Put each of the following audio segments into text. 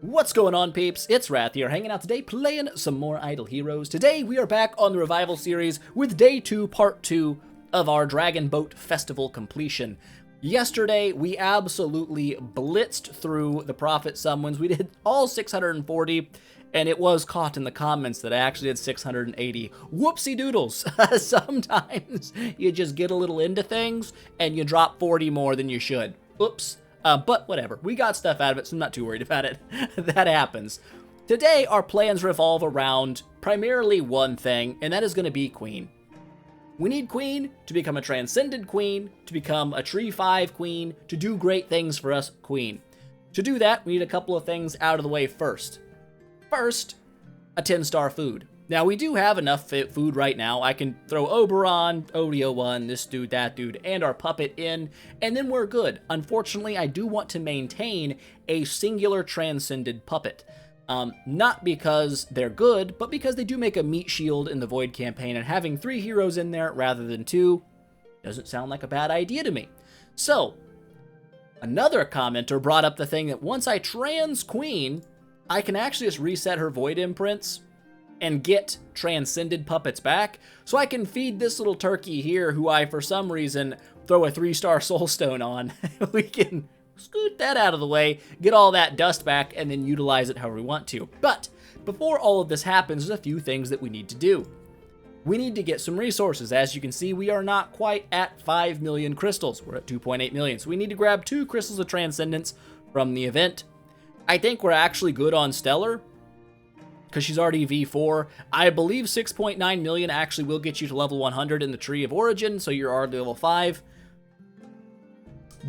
What's going on, peeps? It's Wrath here, hanging out today playing some more Idle Heroes. Today we are back on the Revival series with Day 2, Part 2 of our Dragon Boat Festival completion. Yesterday we absolutely blitzed through the Prophet Summons. We did all 640, and it was caught in the comments that I actually did 680. Whoopsie doodles! Sometimes you just get a little into things and you drop 40 more than you should. Oops. But whatever, we got stuff out of it, so I'm not too worried about it. That happens. Today, our plans revolve around primarily one thing, and that is going to be Queen. We need Queen to become a Transcended Queen, to become a Tree 5 Queen, to do great things for us Queen. To do that, we need a couple of things out of the way first. First, a 10-star food. Now, we do have enough food right now. I can throw Oberon, Odio1, this dude, that dude, and our puppet in, and then we're good. Unfortunately, I do want to maintain a singular Transcended puppet. Not because they're good, but because they do make a meat shield in the Void campaign, and having 3 heroes in there rather than 2 doesn't sound like a bad idea to me. So, another commenter brought up the thing that once I trans Queen, I can actually just reset her Void imprints and get Transcended puppets back, so I can feed this little turkey here, who I, for some reason, throw a 3-star soulstone on. We can scoot that out of the way, get all that dust back, and then utilize it however we want to. But before all of this happens, there's a few things that we need to do. We need to get some resources. As you can see, we are not quite at 5 million crystals. We're at 2.8 million, so we need to grab 2 crystals of Transcendence from the event. I think we're actually good on Stellar, because she's already V4. I believe 6.9 million actually will get you to level 100 in the Tree of Origin, so you're already level 5.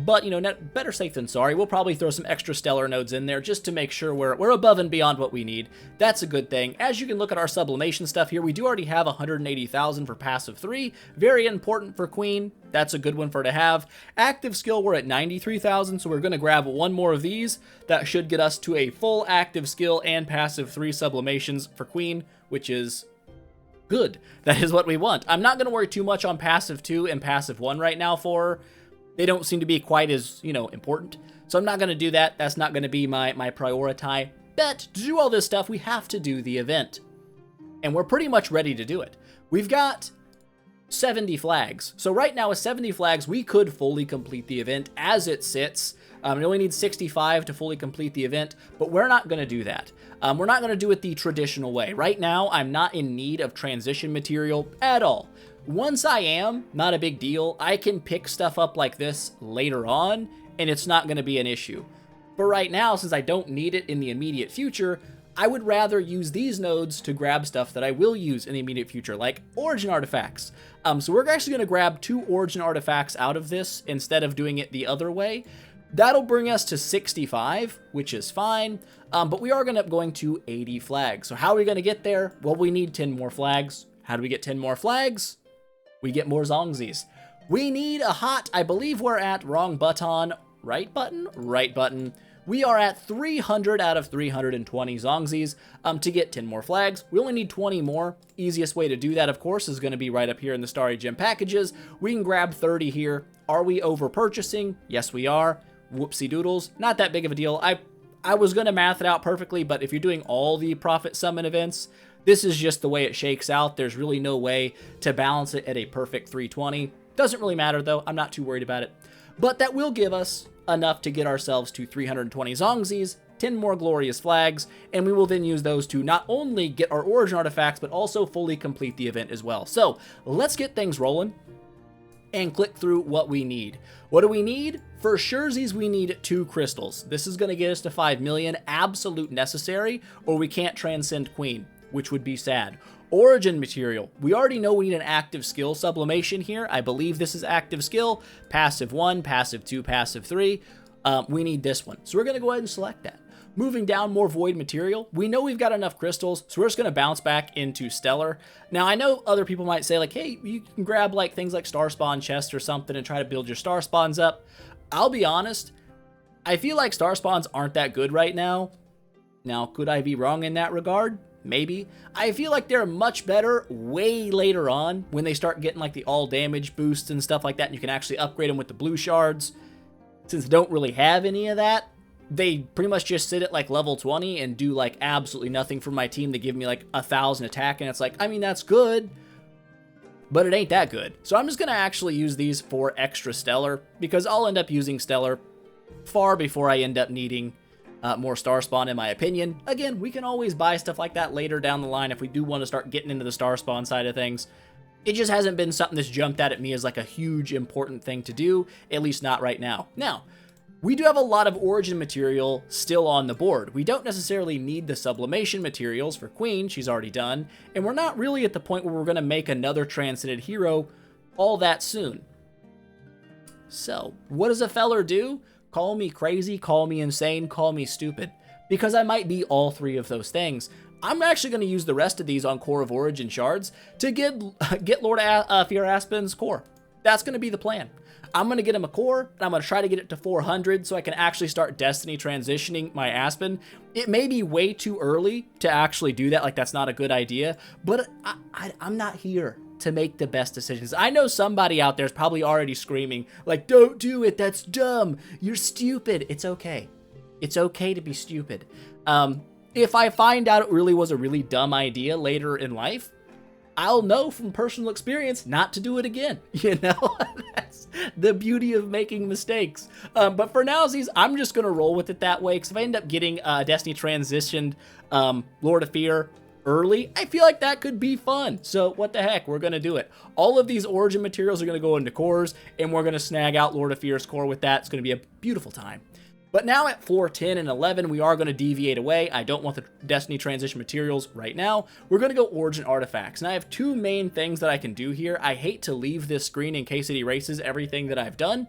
But, you know, better safe than sorry. We'll probably throw some extra stellar nodes in there just to make sure we're above and beyond what we need. That's a good thing. As you can look at our sublimation stuff here, we do already have 180,000 for passive 3. Very important for Queen. That's a good one for her to have. Active skill, we're at 93,000, so we're going to grab one more of these. That should get us to a full active skill and passive 3 sublimations for Queen, which is good. That is what we want. I'm not going to worry too much on passive 2 and passive 1 right now for her. They don't seem to be quite as, important. So I'm not going to do that. That's not going to be my priority. But to do all this stuff, we have to do the event. And we're pretty much ready to do it. We've got 70 flags. So right now with 70 flags, we could fully complete the event as it sits. We only need 65 to fully complete the event, but we're not going to do that. We're not going to do it the traditional way. Right now, I'm not in need of transition material at all. Once I am, not a big deal. I can pick stuff up like this later on, and it's not going to be an issue. But right now, since I don't need it in the immediate future, I would rather use these nodes to grab stuff that I will use in the immediate future, like Origin Artifacts. So we're actually going to grab 2 Origin Artifacts out of this instead of doing it the other way. That'll bring us to 65, which is fine, but we are going to 80 flags. So how are we going to get there? Well, we need 10 more flags. How do we get 10 more flags? We get more Zongzies. We need a hot, I believe we're at wrong button, right button? Right button. We are at 300 out of 320 Zongzies to get 10 more flags. We only need 20 more. Easiest way to do that, of course, is going to be right up here in the Starry Gem packages. We can grab 30 here. Are we over purchasing? Yes, we are. Whoopsie doodles. Not that big of a deal. I was going to math it out perfectly, but if you're doing all the Prophet Summon events, this is just the way it shakes out. There's really no way to balance it at a perfect 320. Doesn't really matter, though. I'm not too worried about it. But that will give us enough to get ourselves to 320 Zongzies, 10 more glorious flags, and we will then use those to not only get our Origin Artifacts, but also fully complete the event as well. So let's get things rolling and click through what we need. What do we need? For surezies, we need 2 crystals. This is going to get us to 5 million, absolute necessary, or we can't transcend Queen, which would be sad. Origin material. We already know we need an active skill sublimation here. I believe this is active skill. Passive 1, passive 2, passive 3. We need this one. So we're going to go ahead and select that. Moving down, more void material. We know we've got enough crystals, so we're just going to bounce back into Stellar. Now, I know other people might say, like, hey, you can grab like things like Star Spawn chests or something and try to build your Star Spawns up. I'll be honest, I feel like Star Spawns aren't that good right now. Now, could I be wrong in that regard? Maybe. I feel like they're much better way later on when they start getting like the all damage boosts and stuff like that, and you can actually upgrade them with the blue shards. Since I don't really have any of that, they pretty much just sit at like level 20 and do like absolutely nothing for my team. They give me like 1,000 attack, and it's like, I mean, that's good, but it ain't that good. So I'm just going to actually use these for extra stellar, because I'll end up using stellar far before I end up needing more star spawn, in my opinion. Again, we can always buy stuff like that later down the line if we do want to start getting into the star spawn side of things. It just hasn't been something that's jumped out at me as like a huge important thing to do, at least not right now. Now, we do have a lot of origin material still on the board. We don't necessarily need the sublimation materials for Queen, she's already done, and we're not really at the point where we're going to make another Transcended hero all that soon. So, what does a feller do? Call me crazy, call me insane, call me stupid, because I might be all three of those things. I'm actually going to use the rest of these on Core of Origin shards to get Lord Fear Aspen's core. That's going to be the plan. I'm going to get him a core, and I'm going to try to get it to 400 so I can actually start Destiny transitioning my Aspen. It may be way too early to actually do that, like that's not a good idea, but I'm not here to make the best decisions. I know somebody out there is probably already screaming, like, don't do it, that's dumb, you're stupid. It's okay. It's okay to be stupid. If I find out it really was a really dumb idea later in life, I'll know from personal experience not to do it again. You know, that's the beauty of making mistakes. But for nowsies, I'm just going to roll with it that way, because if I end up getting Destiny transitioned Lord of Fear early, I feel like that could be fun. So what the heck, we're going to do it. All of these origin materials are going to go into cores, and we're going to snag out Lord of Fear's core with that. It's going to be a beautiful time. But now at 4, 10, and 11, we are going to deviate away. I don't want the Destiny transition materials right now. We're going to go origin artifacts. And I have two main things that I can do here. I hate to leave this screen in case it erases everything that I've done.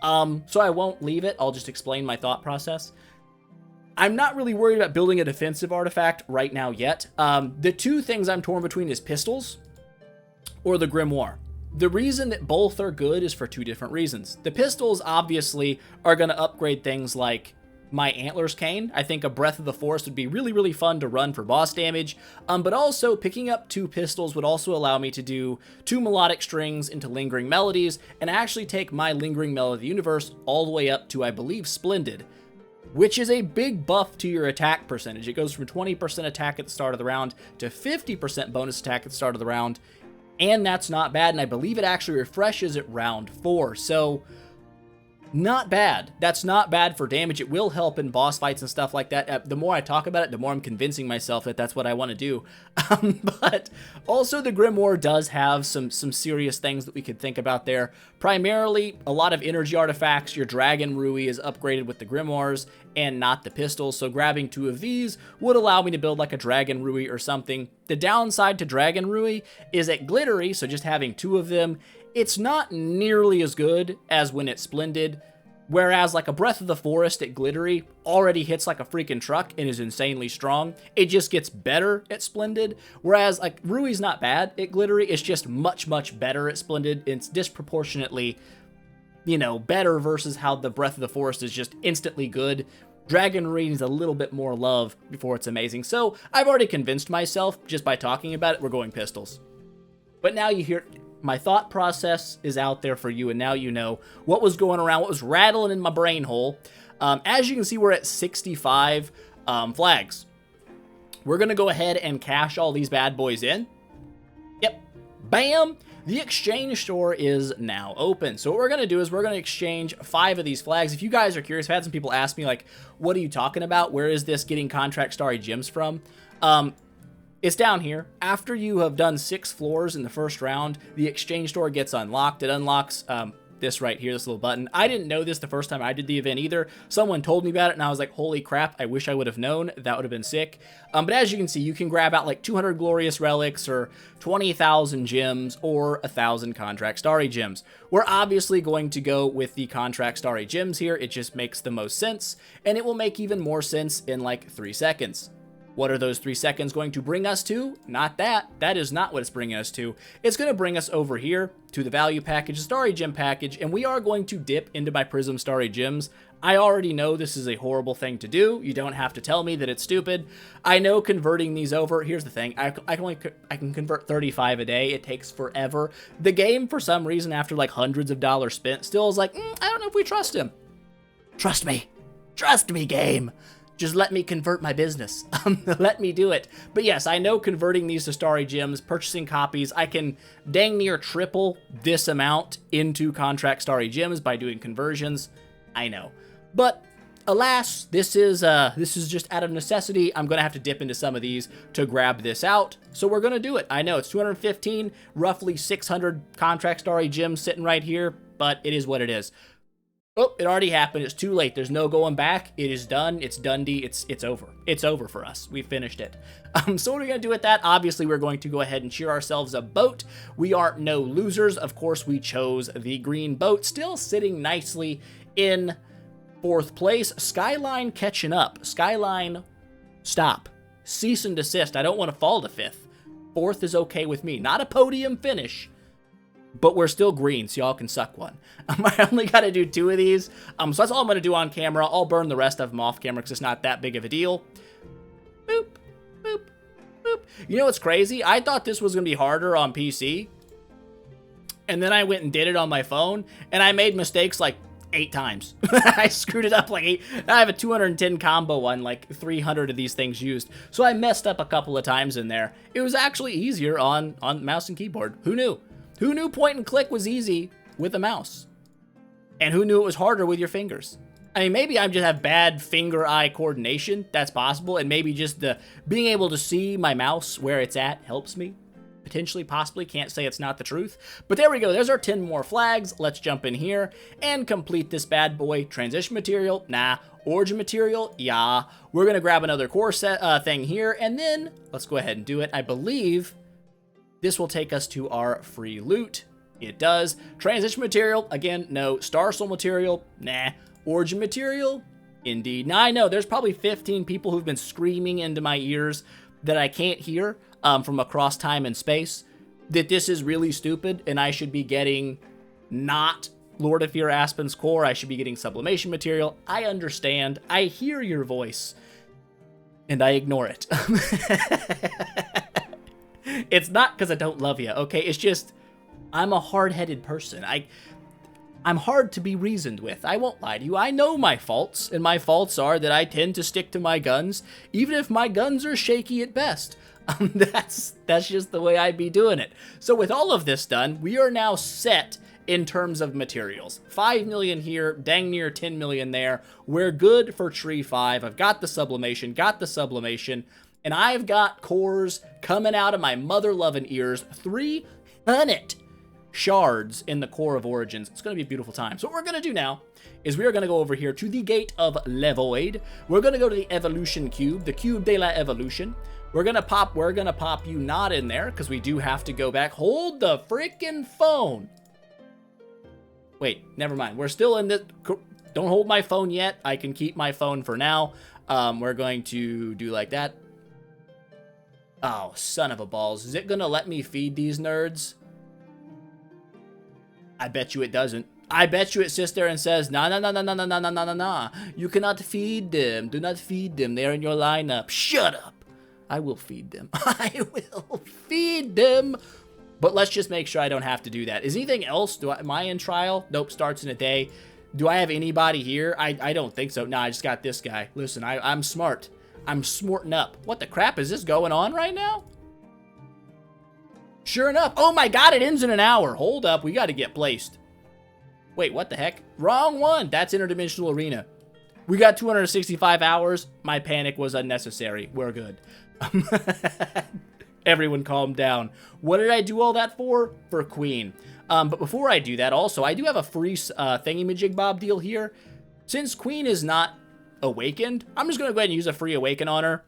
So I won't leave it. I'll just explain my thought process. I'm not really worried about building a defensive artifact right now yet. The two things I'm torn between is pistols or the grimoire. The reason that both are good is for two different reasons. The pistols obviously are going to upgrade things like my Antlers Cane. I think a Breath of the Forest would be really, really fun to run for boss damage. But also picking up 2 pistols would also allow me to do 2 melodic strings into Lingering Melodies and actually take my Lingering Melody universe all the way up to, I believe, Splendid, which is a big buff to your attack percentage. It goes from 20% attack at the start of the round to 50% bonus attack at the start of the round. And that's not bad, and I believe it actually refreshes at round 4, so not bad. That's not bad for damage. It will help in boss fights and stuff like that. The more I talk about it, the more I'm convincing myself that that's what I want to do. But also the Grimoire does have some serious things that we could think about there. Primarily, a lot of energy artifacts. Your Dragon Rui is upgraded with the Grimoires and not the pistols, so grabbing 2 of these would allow me to build like a Dragon Rui or something. The downside to Dragon Rui is at Glittery, so just having 2 of them, it's not nearly as good as when it's Splendid, whereas like a Breath of the Forest at Glittery already hits like a freaking truck and is insanely strong. It just gets better at Splendid, whereas like Rui's not bad at Glittery, it's just much, much better at Splendid. It's disproportionately, you know, better versus how the Breath of the Forest is just instantly good. Dragon Rui needs a little bit more love before it's amazing. So I've already convinced myself just by talking about it, we're going pistols. But now you hear my thought process is out there for you, and now you know what was going around, what was rattling in my brain hole. As you can see, we're at 65 flags. We're going to go ahead and cash all these bad boys in. Yep. Bam! The exchange store is now open. So what we're going to do is we're going to exchange 5 of these flags. If you guys are curious, I've had some people ask me, like, what are you talking about? Where is this getting contract starry gems from? It's down here. After you have done 6 floors in the first round, the exchange store gets unlocked. It unlocks this right here, this little button. I didn't know this the first time I did the event either. Someone told me about it, and I was like, holy crap, I wish I would have known. That would have been sick. But as you can see, you can grab out like 200 glorious relics or 20,000 gems or 1,000 contract starry gems. We're obviously going to go with the contract starry gems here. It just makes the most sense, and it will make even more sense in like 3 seconds. What are those 3 seconds going to bring us to? Not that. That is not what it's bringing us to. It's going to bring us over here to the value package, the Starry Gem package, and we are going to dip into my Prism Starry Gems. I already know this is a horrible thing to do. You don't have to tell me that it's stupid. I know converting these over, here's the thing, I can convert 35 a day. It takes forever. The game, for some reason, after like hundreds of dollars spent, still is like, I don't know if we trust him. Trust me. Trust me, game. Just let me convert my business. Let me do it. But yes, I know converting these to Starry Gems, purchasing copies, I can dang near triple this amount into contract Starry Gems by doing conversions. I know. But alas, this is just out of necessity. I'm going to have to dip into some of these to grab this out. So we're going to do it. I know it's 215, roughly 600 contract Starry Gems sitting right here, but it is what it is. Oh, it already happened. It's too late. There's no going back. It is done. It's Dundee. It's over. It's over for us. We finished it. So what are we going to do with that? Obviously, we're going to go ahead and cheer ourselves a boat. We are no losers. Of course, we chose the green boat, still sitting nicely in 4th place. Skyline catching up. Skyline, stop. Cease and desist. I don't want to fall to 5th. 4th is okay with me. Not a podium finish, but we're still green, so y'all can suck one. I only got to do 2 of these, so that's all I'm going to do on camera. I'll burn the rest of them off camera because it's not that big of a deal. Boop, boop, boop. You know what's crazy? I thought this was going to be harder on PC, and then I went and did it on my phone, and I made mistakes like 8 times. I screwed it up like 8. I have a 210 combo one, like 300 of these things used. So I messed up a couple of times in there. It was actually easier on mouse and keyboard. Who knew? Who knew point and click was easy with a mouse? And who knew it was harder with your fingers? I mean, maybe I just have bad finger-eye coordination. That's possible. And maybe just the being able to see my mouse where it's at helps me. Potentially, possibly. Can't say it's not the truth. But there we go. There's our 10 more flags. Let's jump in here and complete this bad boy. Transition material? Nah. Origin material? Yeah. We're going to grab another core set thing here. And then let's go ahead and do it. I believe this will take us to our free loot. It does. Transition material? Again, no. Star Soul material? Nah. Origin material? Indeed. Now, I know there's probably 15 people who've been screaming into my ears that I can't hear from across time and space, that this is really stupid and I should be getting not Lord of Fear Aspen's core. I should be getting sublimation material. I understand. I hear your voice and I ignore it. It's not because I don't love you, okay? It's just I'm a hard-headed person. I'm hard to be reasoned with. I won't lie to you. I know my faults, and my faults are that I tend to stick to my guns, even if my guns are shaky at best. That's just the way I'd be doing it. So with all of this done, we are now set in terms of materials. 5 million here, dang near 10 million there. We're good for tree 5. I've got the sublimation, and I've got cores coming out of my mother-loving ears. 300 shards in the core of Origins. It's going to be a beautiful time. So what we're going to do now is we are going to go over here to the Gate of Le Void. We're going to go to the Evolution Cube, the Cube de la Evolution. We're going to pop you not in there because we do have to go back. Hold the freaking phone. Wait, never mind. We're still in the... Don't hold my phone yet. I can keep my phone for now. We're going to do like that. Oh, son of a balls. Is it going to let me feed these nerds? I bet you it doesn't. I bet you it sits there and says, nah, nah, nah, nah, nah, nah, nah, nah, nah, nah. You cannot feed them. Do not feed them. They're in your lineup. Shut up. I will feed them. I will feed them. But let's just make sure I don't have to do that. Is anything else? Am I in trial? Nope, starts in a day. Do I have anybody here? I don't think so. Nah, I just got this guy. Listen, I'm smart. I'm smarting up. What the crap is this going on right now? Sure enough. Oh my god, it ends in an hour. Hold up, we got to get placed. Wait, what the heck? Wrong one. That's Interdimensional Arena. We got 265 hours. My panic was unnecessary. We're good. Everyone calm down. What did I do all that for? For Queen. But before I do that, also, I do have a free thingy-majig-bob deal here. Since Queen is not awakened, I'm just going to go ahead and use a free awaken on her.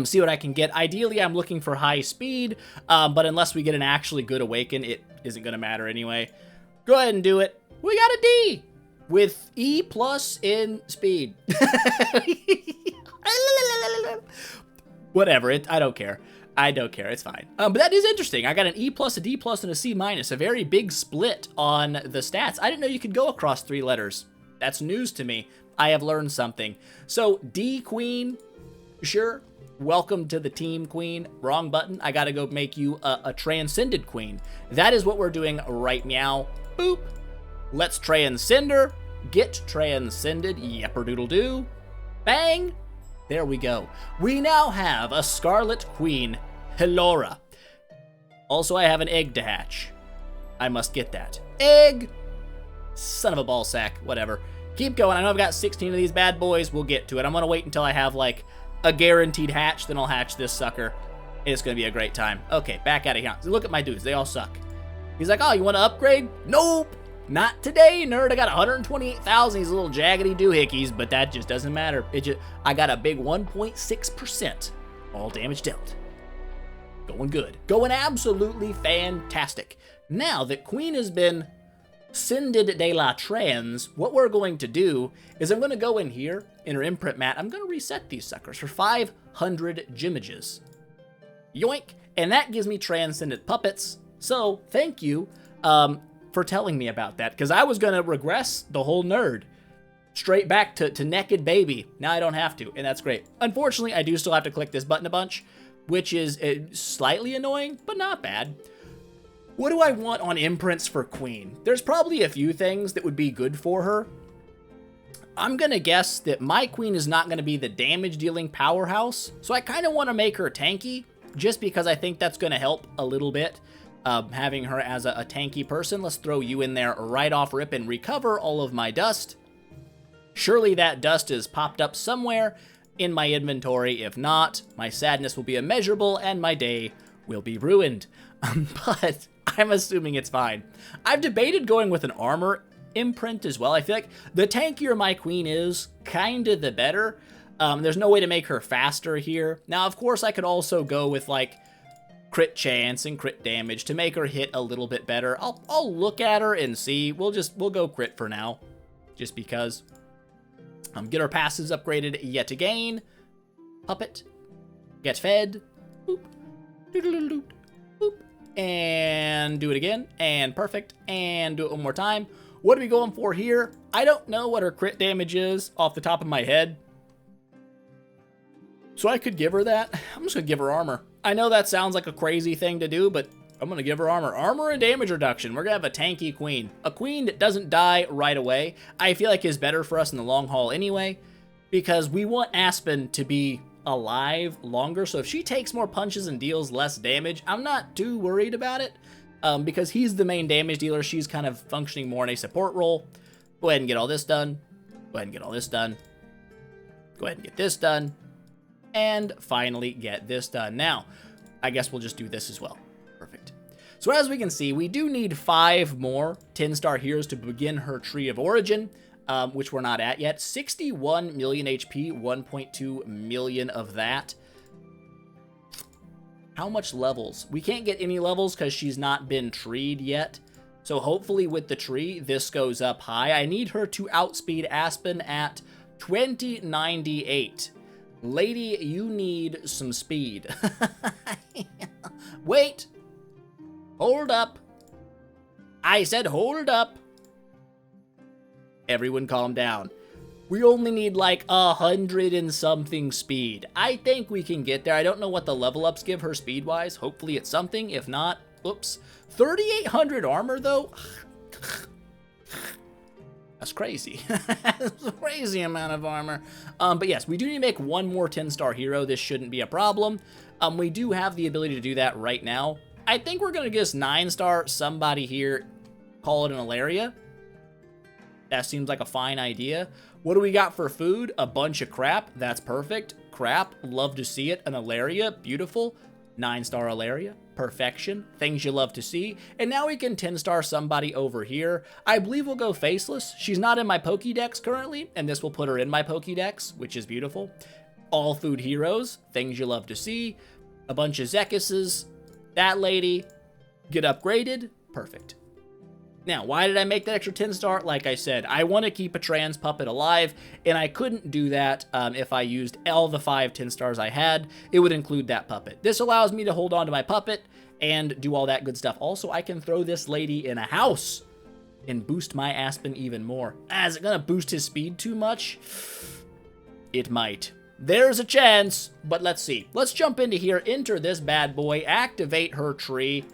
See what I can get. Ideally, I'm looking for high speed, but unless we get an actually good awaken, it isn't going to matter anyway. Go ahead and do it. We got a D with E+ in speed. Whatever, I don't care. I don't care, it's fine. But that is interesting. I got an E+, a D+, and a C-, a very big split on the stats. I didn't know you could go across 3 letters. That's news to me. I have learned something. So, D Queen, sure. Welcome to the team, Queen. Wrong button. I gotta go make you a Transcended Queen. That is what we're doing right meow. Boop. Let's Transcend her. get Transcended, yepper-doodle-doo. Bang! There we go. We now have a Scarlet Queen, Helora. Also, I have an egg to hatch. I must get that. Egg! Son of a ball sack, whatever. Keep going. I know I've got 16 of these bad boys. We'll get to it. I'm going to wait until I have, like, a guaranteed hatch. Then I'll hatch this sucker. It's going to be a great time. Okay, back out of here. Look at my dudes. They all suck. He's like, oh, you want to upgrade? Nope. Not today, nerd. I got 128,000 these little jaggedy doohickeys, but that just doesn't matter. I got a big 1.6% all damage dealt. Going good. Going absolutely fantastic. Now that Queen has been Ascended de la Trans, what we're going to do is I'm going to go in here, in her imprint mat, I'm going to reset these suckers for 500 gimages. Yoink! And that gives me Transcended puppets. So, thank you for telling me about that, because I was going to regress the whole nerd. Straight back to naked baby. Now I don't have to, and that's great. Unfortunately, I do still have to click this button a bunch, which is slightly annoying, but not bad. What do I want on imprints for Queen? There's probably a few things that would be good for her. I'm going to guess that my Queen is not going to be the damage-dealing powerhouse, so I kind of want to make her tanky, just because I think that's going to help a little bit, having her as a tanky person. Let's throw you in there right off rip and recover all of my dust. Surely that dust is popped up somewhere in my inventory. If not, my sadness will be immeasurable and my day will be ruined. But I'm assuming it's fine. I've debated going with an armor imprint as well. I feel like the tankier my Queen is, kinda the better. There's no way to make her faster here. Now, of course, I could also go with, like, crit chance and crit damage to make her hit a little bit better. I'll look at her and see. We'll go crit for now, just because. Get our passives upgraded yet again. Puppet. Get fed. Boop. Doodle-doodle-doo. Boop. And do it again. And perfect. And do it one more time. What are we going for here? I don't know what her crit damage is off the top of my head, so I could give her that. I'm just going to give her armor. I know that sounds like a crazy thing to do, but I'm going to give her armor. Armor and damage reduction. We're going to have a tanky Queen. A Queen that doesn't die right away, I feel like is better for us in the long haul anyway, because we want Aspen to be alive longer. So if she takes more punches and deals less damage, I'm not too worried about it, because he's the main damage dealer. She's kind of functioning more in a support role. Go ahead and get all this done. Go ahead and get all this done. Go ahead and get this done. And finally get this done. Now, I guess we'll just do this as well. Perfect. So as we can see, we do need 5 more 10-star heroes to begin her tree of origin, which we're not at yet. 61 million HP, 1.2 million of that. How much levels? We can't get any levels because she's not been treed yet. So hopefully with the tree, this goes up high. I need her to outspeed Aspen at 2098. Lady, you need some speed. Wait. Hold up. I said hold up. Everyone calm down. We only need like 100 and something speed. I think we can get there. I don't know what the level ups give her speed-wise. Hopefully it's something. If not, oops. 3,800 armor, though? That's crazy. That's a crazy amount of armor. But yes, we do need to make 1 more 10-star hero. This shouldn't be a problem. We do have the ability to do that right now. I think we're going to get 9-star somebody here. Call it an Ilaria. That seems like a fine idea. What do we got for food? A bunch of crap. That's perfect. Crap. Love to see it. An Ilaria. Beautiful. 9-star Ilaria. Perfection. Things you love to see. And now we can 10-star somebody over here. I believe we'll go Faceless. She's not in my Pokédex currently, and this will put her in my Pokédex, which is beautiful. All food heroes. Things you love to see. A bunch of Zekises. That lady. Get upgraded. Perfect. Now, why did I make that extra 10-star? Like I said, I want to keep a trans puppet alive, and I couldn't do that if I used all the 5 10-stars I had. It would include that puppet. This allows me to hold on to my puppet and do all that good stuff. Also, I can throw this lady in a house and boost my Aspen even more. Is it going to boost his speed too much? It might. There's a chance, but let's see. Let's jump into here, enter this bad boy, activate her tree,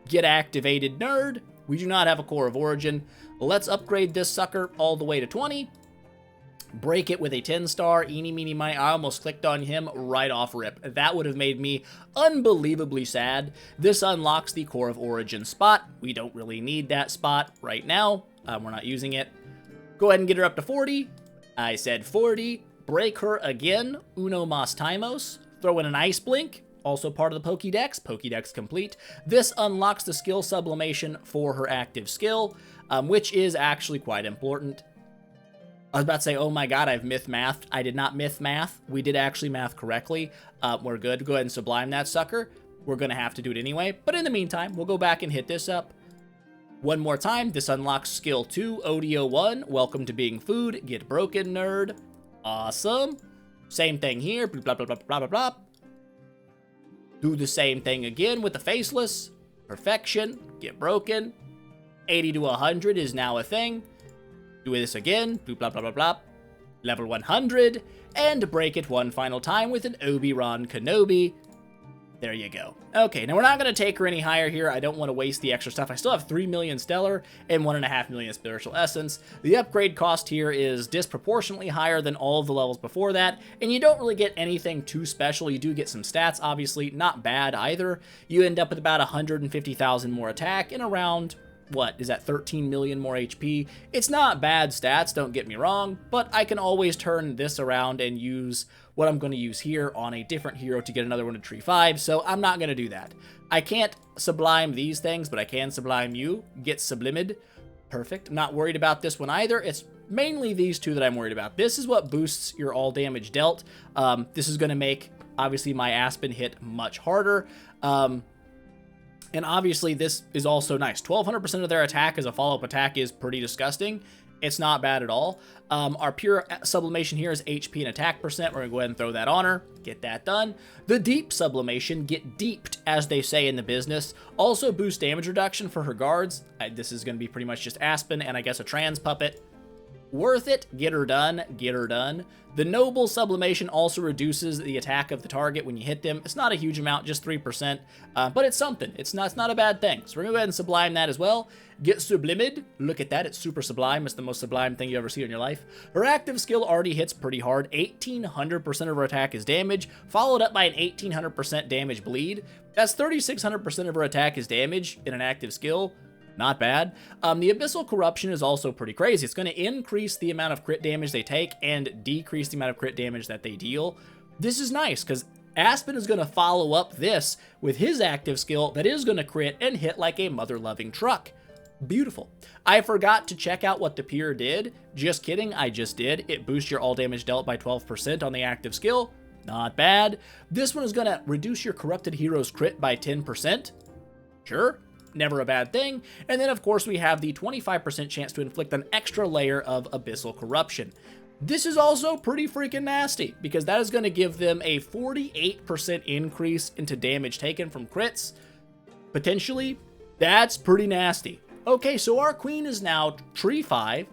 get activated, nerd. We do not have a core of origin. Let's upgrade this sucker all the way to 20. Break it with a 10-star, eeny, meeny, miny. I almost clicked on him right off rip. That would have made me unbelievably sad. This unlocks the Core of Origin spot. We don't really need that spot right now. We're not using it. Go ahead and get her up to 40. I said 40. Break her again. Uno mas timos. Throw in an Ice Blink. Also part of the Pokédex. Pokédex complete. This unlocks the skill sublimation for her active skill, which is actually quite important. I was about to say, oh my god, I've myth-mathed. I did not myth-math. We did actually math correctly. We're good. Go ahead and sublime that sucker. We're going to have to do it anyway. But in the meantime, we'll go back and hit this up. One more time. This unlocks skill 2, Odio 1. Welcome to being food. Get broken, nerd. Awesome. Same thing here. Blah, blah, blah, blah, blah, blah. Do the same thing again with the faceless. Perfection. Get broken. 80 to 100 is now a thing. Do this again, blah, blah, blah, blah, level 100, and break it one final time with an Obi-Wan Kenobi. There you go. Okay, now we're not going to take her any higher here. I don't want to waste the extra stuff. I still have 3 million Stellar and 1.5 million Spiritual Essence. The upgrade cost here is disproportionately higher than all of the levels before that, and you don't really get anything too special. You do get some stats, obviously, not bad either. You end up with about 150,000 more attack and around... what is that, 13 million more HP? It's not bad stats, don't get me wrong, but I can always turn this around and use what I'm going to use here on a different hero to get another one to tree 5, so I'm not going to do that. I can't sublime these things, but I can sublime you. Get sublimed. Perfect. I'm not worried about this one either. It's mainly these two that I'm worried about. This is what boosts your all damage dealt. This is going to make, obviously, my Aspen hit much harder. And obviously, this is also nice. 1,200% of their attack as a follow-up attack is pretty disgusting. It's not bad at all. Our pure sublimation here is HP and attack percent. We're going to go ahead and throw that on her. Get that done. The deep sublimation, get deeped, as they say in the business. Also boost damage reduction for her guards. This is going to be pretty much just Aspen and I guess a trans puppet. Worth it. Get her done. Get her done. The noble sublimation also reduces the attack of the target when you hit them. It's not a huge amount, just 3%, but it's something. It's not a bad thing. So we're going to go ahead and sublime that as well. Get sublimed. Look at that. It's super sublime. It's the most sublime thing you ever see in your life. Her active skill already hits pretty hard. 1,800% of her attack is damage, followed up by an 1,800% damage bleed. That's 3,600% of her attack is damage in an active skill. Not bad. The Abyssal Corruption is also pretty crazy. It's going to increase the amount of crit damage they take and decrease the amount of crit damage that they deal. This is nice because Aspen is going to follow up this with his active skill that is going to crit and hit like a mother-loving truck. Beautiful. I forgot to check out what the Pier did. Just kidding, I just did. It boosts your all damage dealt by 12% on the active skill. Not bad. This one is going to reduce your corrupted hero's crit by 10%. Sure. Never a bad thing. And then, of course, we have the 25% chance to inflict an extra layer of Abyssal Corruption. This is also pretty freaking nasty, because that is going to give them a 48% increase into damage taken from crits. Potentially, that's pretty nasty. Okay, so our queen is now tree 5.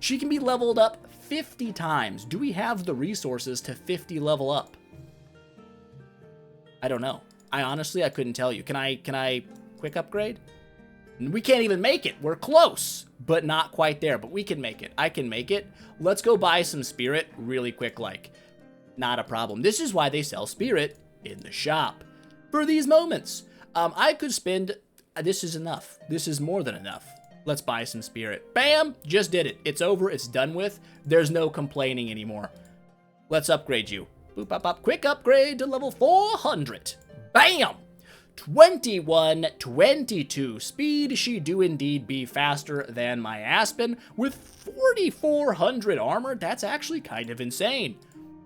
She can be leveled up 50 times. Do we have the resources to 50 level up? I don't know. I couldn't tell you. Can I quick upgrade? We can't even make it. We're close, but not quite there, but we can make it. I can make it. Let's go buy some spirit really quick, like. Not a problem. This is why they sell spirit in the shop. For these moments. I could spend, this is enough. This is more than enough. Let's buy some spirit. Bam! Just did it. It's over. It's done with. There's no complaining anymore. Let's upgrade you. Boop, bop, bop. Quick upgrade to level 400. Bam! 2122 speed. She do indeed be faster than my Aspen with 4,400 armor. That's actually kind of insane.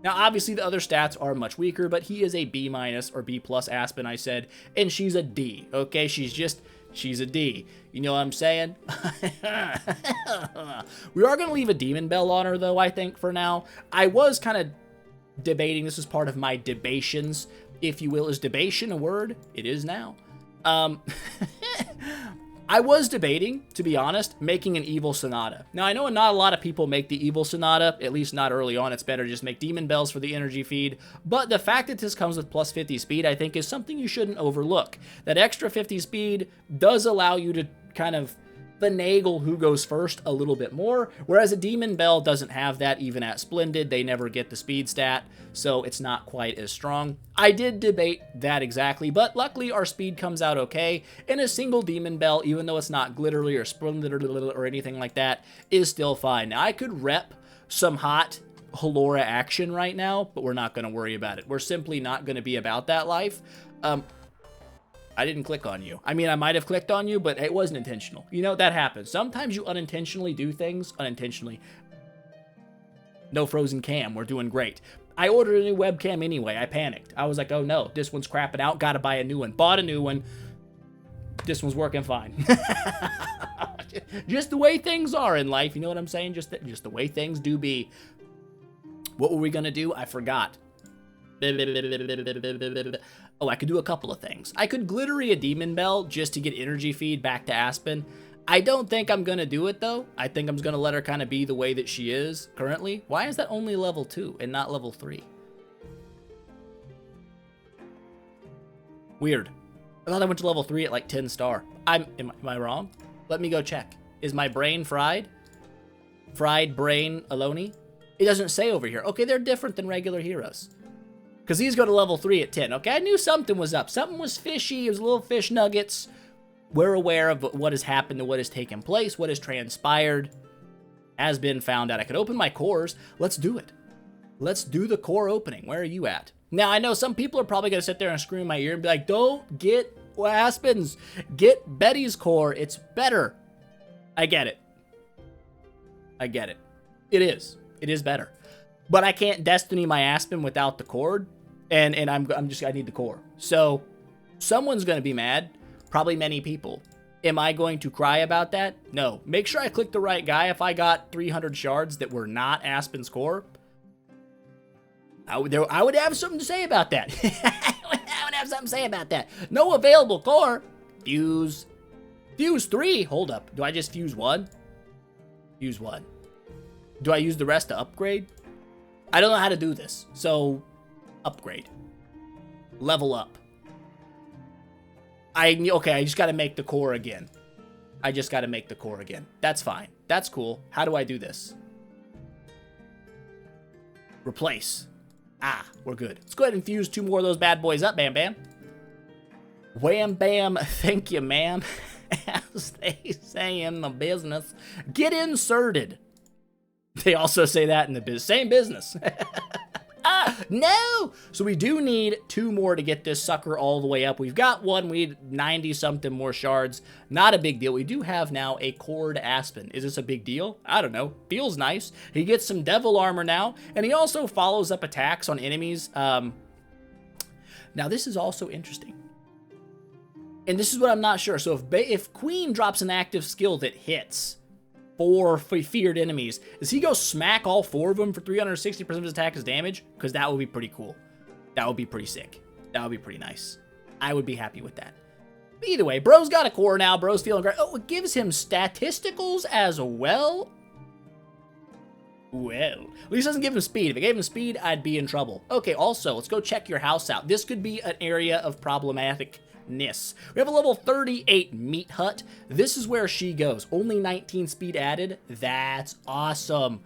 Now, obviously, the other stats are much weaker, but he is a B- or B+ Aspen, I said, and she's a D, okay? She's a D. You know what I'm saying? We are going to leave a Demon Bell on her, though, I think, for now. I was kind of debating. This is part of my debations, if you will. Is debation a word? It is now. I was debating, to be honest, making an Evil Sonata. Now, I know not a lot of people make the Evil Sonata, at least not early on. It's better to just make Demon Bells for the energy feed. But the fact that this comes with plus 50 speed, I think, is something you shouldn't overlook. That extra 50 speed does allow you to kind of, finagle who goes first a little bit more, whereas a Demon Bell doesn't have that. Even at Splendid, they never get the speed stat, so it's not quite as strong. I did debate that exactly, but luckily our speed comes out okay, and a single Demon Bell, even though it's not glittery or splendid or anything like that, is still fine. Now, I could rep some hot Halora action right now, but we're not going to worry about it. We're simply not going to be about that life. I didn't click on you. I mean, I might have clicked on you, but it wasn't intentional. You know, that happens. Sometimes you unintentionally do things unintentionally. No frozen cam. We're doing great. I ordered a new webcam anyway. I panicked. I was like, oh no, this one's crapping out. Gotta buy a new one. Bought a new one. This one's working fine. Just the way things are in life. You know what I'm saying? Just the way things do be. What were we gonna do? I forgot. Oh, I could do a couple of things. I could glittery a Demon Bell just to get energy feed back to Aspen. I don't think I'm going to do it, though. I think I'm going to let her kind of be the way that she is currently. Why is that only level 2 and not level 3? Weird. I thought I went to level 3 at like 10 star. Am I wrong? Let me go check. Is my brain fried? Fried brain alone? It doesn't say over here. Okay, they're different than regular heroes. Because these go to level 3 at 10. Okay, I knew something was up. Something was fishy. It was little fish nuggets. We're aware of what has happened and what has taken place, what has transpired, has been found out. I could open my cores. Let's do it. Let's do the core opening. Where are you at? Now, I know some people are probably going to sit there and scream in my ear and be like, don't get Aspen's. Get Betty's core. It's better. I get it. I get it. It is. It is better. But I can't destiny my Aspen without the cord, and I need the core. So someone's going to be mad, probably many people. Am I going to cry about that? No. Make sure I click the right guy. If I got 300 shards that were not Aspen's core, I would have something to say about that. I would have something to say about that. No available core. Fuse 3. Hold up. Do I just fuse 1? Fuse 1. Do I use the rest to upgrade? I don't know how to do this, so upgrade. Level up. Okay, I just got to make the core again. I just got to make the core again. That's fine. That's cool. How do I do this? Replace. Ah, we're good. Let's go ahead and fuse 2 more of those bad boys up, Bam Bam. Wham Bam, thank you, ma'am. As they say in the business. Get inserted. They also say that in the same business. No! So we do need 2 more to get this sucker all the way up. We've got 1. We need 90-something more shards. Not a big deal. We do have now a cored Aspen. Is this a big deal? I don't know. Feels nice. He gets some devil armor now, and he also follows up attacks on enemies. Now, this is also interesting. And this is what I'm not sure. So if Queen drops an active skill that hits 4 feared enemies, does he go smack all 4 of them for 360% of his attack as damage? Because that would be pretty cool. That would be pretty sick. That would be pretty nice. I would be happy with that. But either way, bro's got a core now. Bro's feeling great. Oh, it gives him statisticals as well. Well, at least it doesn't give him speed. If it gave him speed, I'd be in trouble. Okay, also, let's go check your house out. This could be an area of problematic. We have a level 38 meat hut. This is where she goes. Only 19 speed added. That's awesome.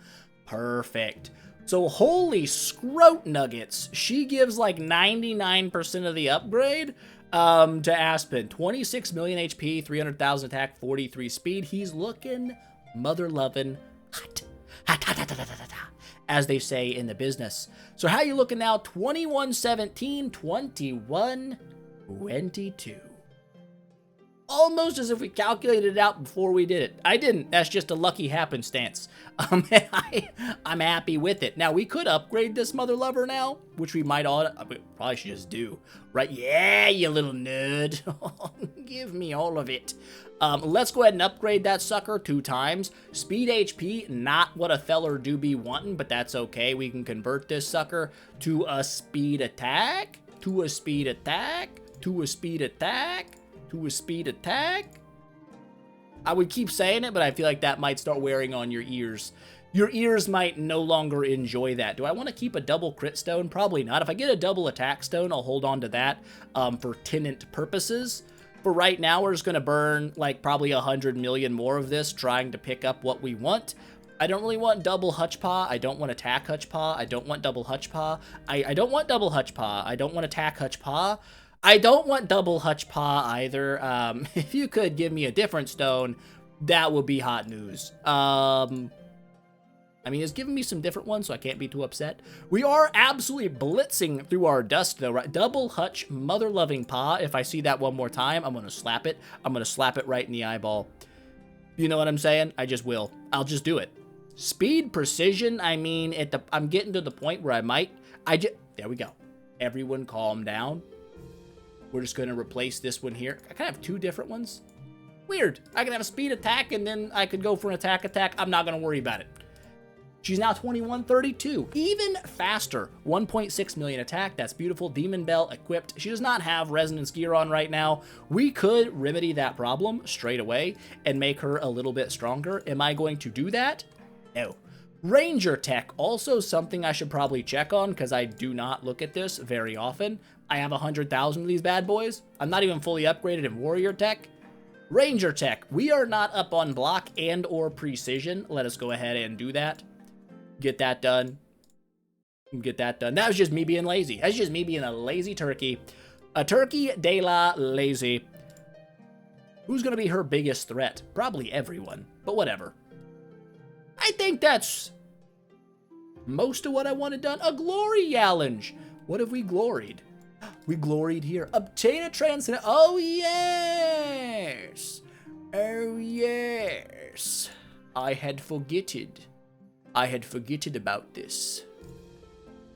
Perfect. So holy scrote nuggets. She gives like 99% of the upgrade to Aspen. 26 million HP, 300,000 attack, 43 speed. He's looking mother-loving hot. Hot, hot, hot, hot, hot, hot, hot, as they say in the business. So how you looking now? 21-17, 21 22. Almost as if we calculated it out before we did it. I didn't. That's just a lucky happenstance. I'm happy with it. Now, we could upgrade this mother lover now, which we might probably should just do. Right? Yeah, you little nerd. Give me all of it. Let's go ahead and upgrade that sucker 2 times. Speed HP, not what a feller do be wanting, but that's okay. We can convert this sucker to a speed attack, to a speed attack, to a speed attack, to a speed attack. I would keep saying it, but I feel like that might start wearing on your ears. Your ears might no longer enjoy that. Do I want to keep a double crit stone? Probably not. If I get a double attack stone, I'll hold on to that for tenant purposes. For right now, we're just going to burn like probably 100 million more of this trying to pick up what we want. I don't really want double Hutchpaw. I don't want attack Hutchpaw. I don't want double Hutchpaw. I don't want double Hutchpaw. I don't want attack Hutchpaw. I don't want double Hutchpaw either. If you could give me a different stone, that would be hot news. I mean, it's giving me some different ones, so I can't be too upset. We are absolutely blitzing through our dust, though, right? Double Hutch, mother-loving paw. If I see that one more time, I'm going to slap it. I'm going to slap it right in the eyeball. You know what I'm saying? I just will. I'll just do it. Speed, precision, I mean, I'm getting to the point where there we go. Everyone calm down. We're just going to replace this one here. I kind of have two different ones. Weird. I can have a speed attack, and then I could go for an attack. I'm not going to worry about it. She's now 2132, even faster. 1.6 million attack, that's beautiful. Demon Bell equipped. She does not have resonance gear on right now. We could remedy that problem straight away and make her a little bit stronger. Am I going to do that? No. Ranger tech, also something I should probably check on because I do not look at this very often. I have 100,000 of these bad boys. I'm not even fully upgraded in warrior tech. Ranger tech, we are not up on block and or precision. Let us go ahead and do that. Get that done. Get that done. That was just me being lazy. That's just me being a lazy turkey. A turkey de la lazy. Who's going to be her biggest threat? Probably everyone, but whatever. I think that's most of what I wanted done. A glory challenge. What have we gloried? We gloried here. Obtain a transcended. Oh, yes. Oh, yes. I had forgetted. I had forgetted about this.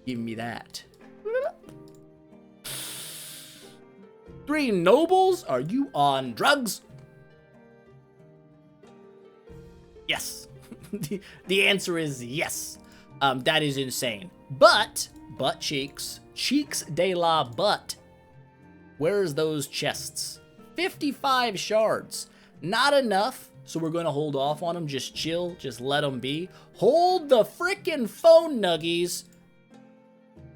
Give me that. 3 nobles? Are you on drugs? Yes. The answer is yes. That is insane. But, butt cheeks. Cheeks de la butt. Where's those chests? 55 shards. Not enough. So we're going to hold off on them. Just chill. Just let them be. Hold the frickin' phone nuggies.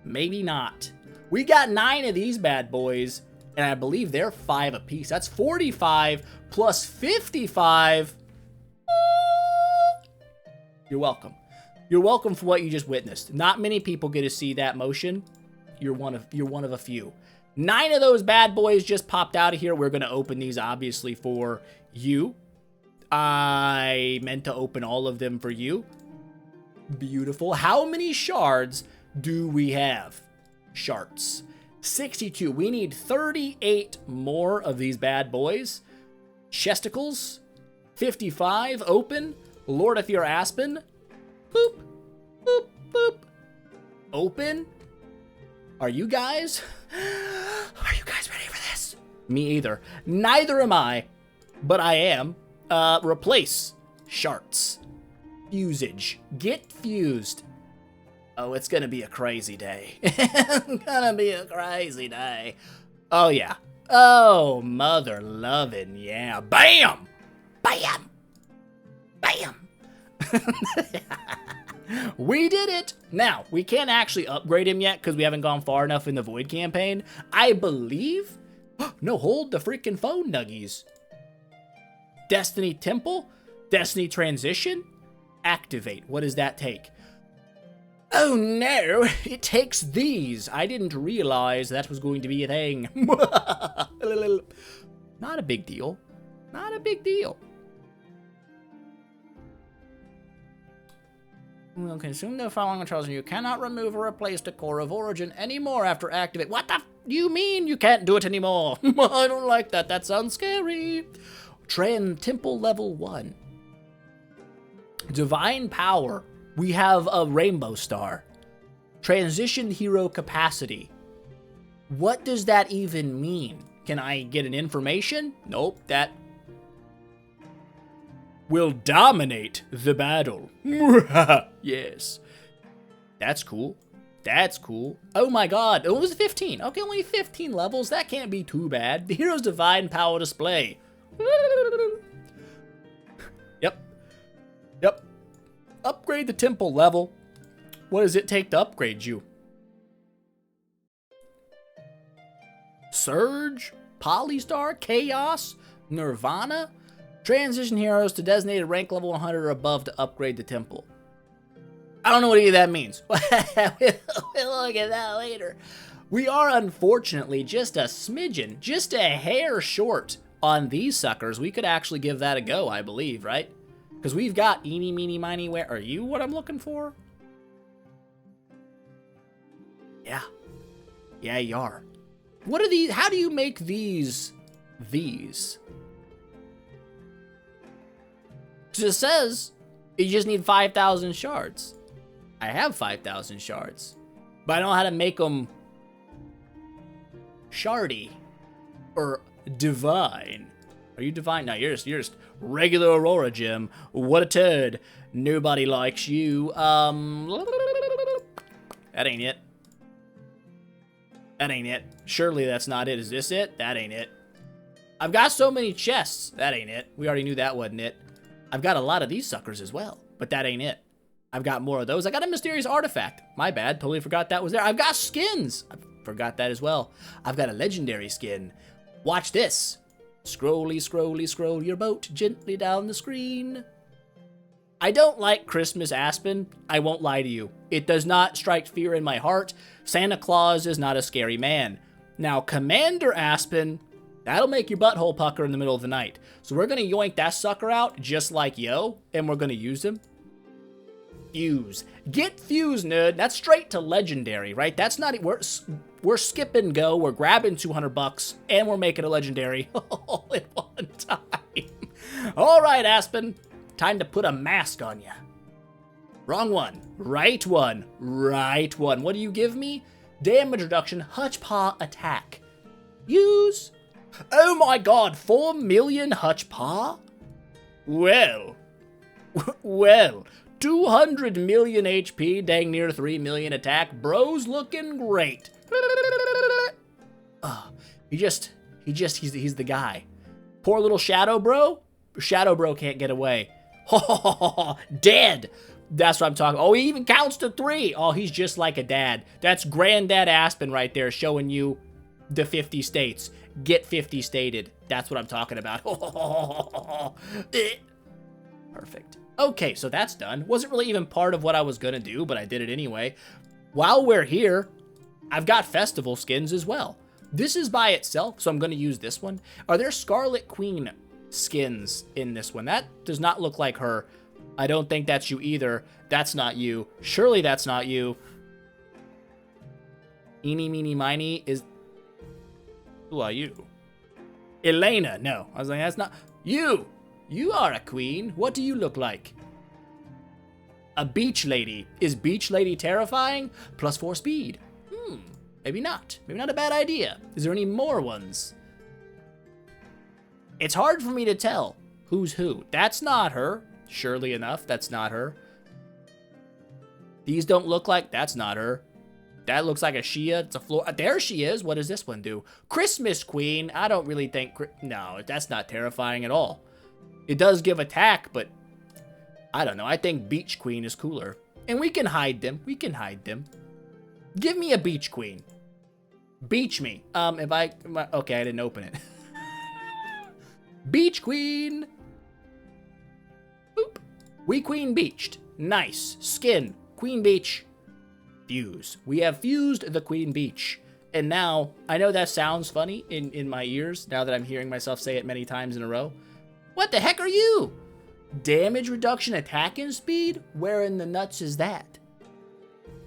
Maybe not. We got 9 of these bad boys. And I believe they're 5 apiece. That's 45 plus 55. You're welcome. You're welcome for what you just witnessed. Not many people get to see that motion. You're one of a few. 9 of those bad boys just popped out of here. We're going to open these, obviously, for you. I meant to open all of them for you. Beautiful. How many shards do we have? Shards. 62. We need 38 more of these bad boys. Chesticles. 55. Open. Lord of your Aspen. Boop. Boop. Boop. Open. Are you guys ready for this? Me either. Neither am I, but I am. Replace. Shards. Fusage. Get fused. Oh, it's gonna be a crazy day. It's gonna be a crazy day. Oh, yeah. Oh, mother lovin', yeah. Bam! Bam! Bam! We did it! Now, we can't actually upgrade him yet because we haven't gone far enough in the Void campaign. I believe... No, hold the freaking phone nuggies. Destiny Temple? Destiny Transition? Activate. What does that take? Oh no, it takes these. I didn't realize that was going to be a thing. Not a big deal. Not a big deal. Will consume the following controls. You cannot remove or replace the core of origin anymore after activate. What the you mean you can't do it anymore? I don't like that. That sounds scary. Temple level 1. Divine power. We have a rainbow star. Transition hero capacity. What does that even mean? Can I get an information? Nope, that will dominate the battle. Yes. That's cool. That's cool. Oh my god, it was 15. Okay, only 15 levels. That can't be too bad. The hero's divine power display. Yep. Yep. Upgrade the temple level. What does it take to upgrade you? Surge? Polystar, Chaos, Nirvana. Transition heroes to designated rank level 100 or above to upgrade the temple. I don't know what any of that means. We'll look at that later. We are unfortunately just a smidgen, just a hair short on these suckers. We could actually give that a go, I believe, right? Because we've got eeny, meeny, miny, where are you what I'm looking for? Yeah. Yeah, you are. What are these? How do you make these? These? It says you just need 5,000 shards. I have 5,000 shards, but I don't know how to make them shardy or divine. Are you divine? No, you're just regular Aurora, Jim. What a turd. Nobody likes you. That ain't it. That ain't it. Surely that's not it. Is this it? That ain't it. I've got so many chests. That ain't it. We already knew that wasn't it. I've got a lot of these suckers as well, but that ain't it. I've got more of those. I got a mysterious artifact. My bad. Totally forgot that was there. I've got skins. I forgot that as well. I've got a legendary skin. Watch this. Scrolly, scrolly, scroll your boat gently down the screen. I don't like Christmas Aspen. I won't lie to you. It does not strike fear in my heart. Santa Claus is not a scary man. Now, Commander Aspen, that'll make your butthole pucker in the middle of the night. So we're going to yoink that sucker out just like Yo, and we're going to use him. Fuse. Get Fuse, nerd. That's straight to legendary, right? That's not... We're skipping go. We're grabbing 200 bucks, and we're making a legendary all at one time. All right, Aspen. Time to put a mask on you. Wrong one. Right one. Right one. What do you give me? Damage reduction, Hutchpaw attack. Use. Oh my god, 4 million Hutchpaw? Well. Well. 200 million HP, dang near 3 million attack. Bro's looking great. He's the guy. Poor little Shadow Bro. Shadow Bro can't get away. Dead. That's what I'm talking. Oh, he even counts to 3. Oh, he's just like a dad. That's Granddad Aspen right there showing you the 50 states. Get 50 stated. That's what I'm talking about. Perfect. Okay, so that's done. Wasn't really even part of what I was going to do, but I did it anyway. While we're here, I've got festival skins as well. This is by itself, so I'm going to use this one. Are there Scarlet Queen skins in this one? That does not look like her. I don't think that's you either. That's not you. Surely that's not you. Eeny, meeny, miny is... Who are you? Elena. No. I was like, that's not... You! You are a queen. What do you look like? A beach lady. Is beach lady terrifying? +4 speed. Maybe not. Maybe not a bad idea. Is there any more ones? It's hard for me to tell who's who. That's not her. Surely enough, that's not her. These don't look like... That's not her. That looks like a Shia. It's a floor. There she is. What does this one do? Christmas Queen. I don't really think... No, that's not terrifying at all. It does give attack, but... I don't know. I think Beach Queen is cooler. And we can hide them. We can hide them. Give me a Beach Queen. Beach me. Okay, I didn't open it. Beach Queen. Boop. We Queen Beached. Nice. Skin. Queen Beach. Fuse. We have fused the Queen Beach. And now, I know that sounds funny in my ears, now that I'm hearing myself say it many times in a row. What the heck are you? Damage reduction, attack and speed? Where in the nuts is that?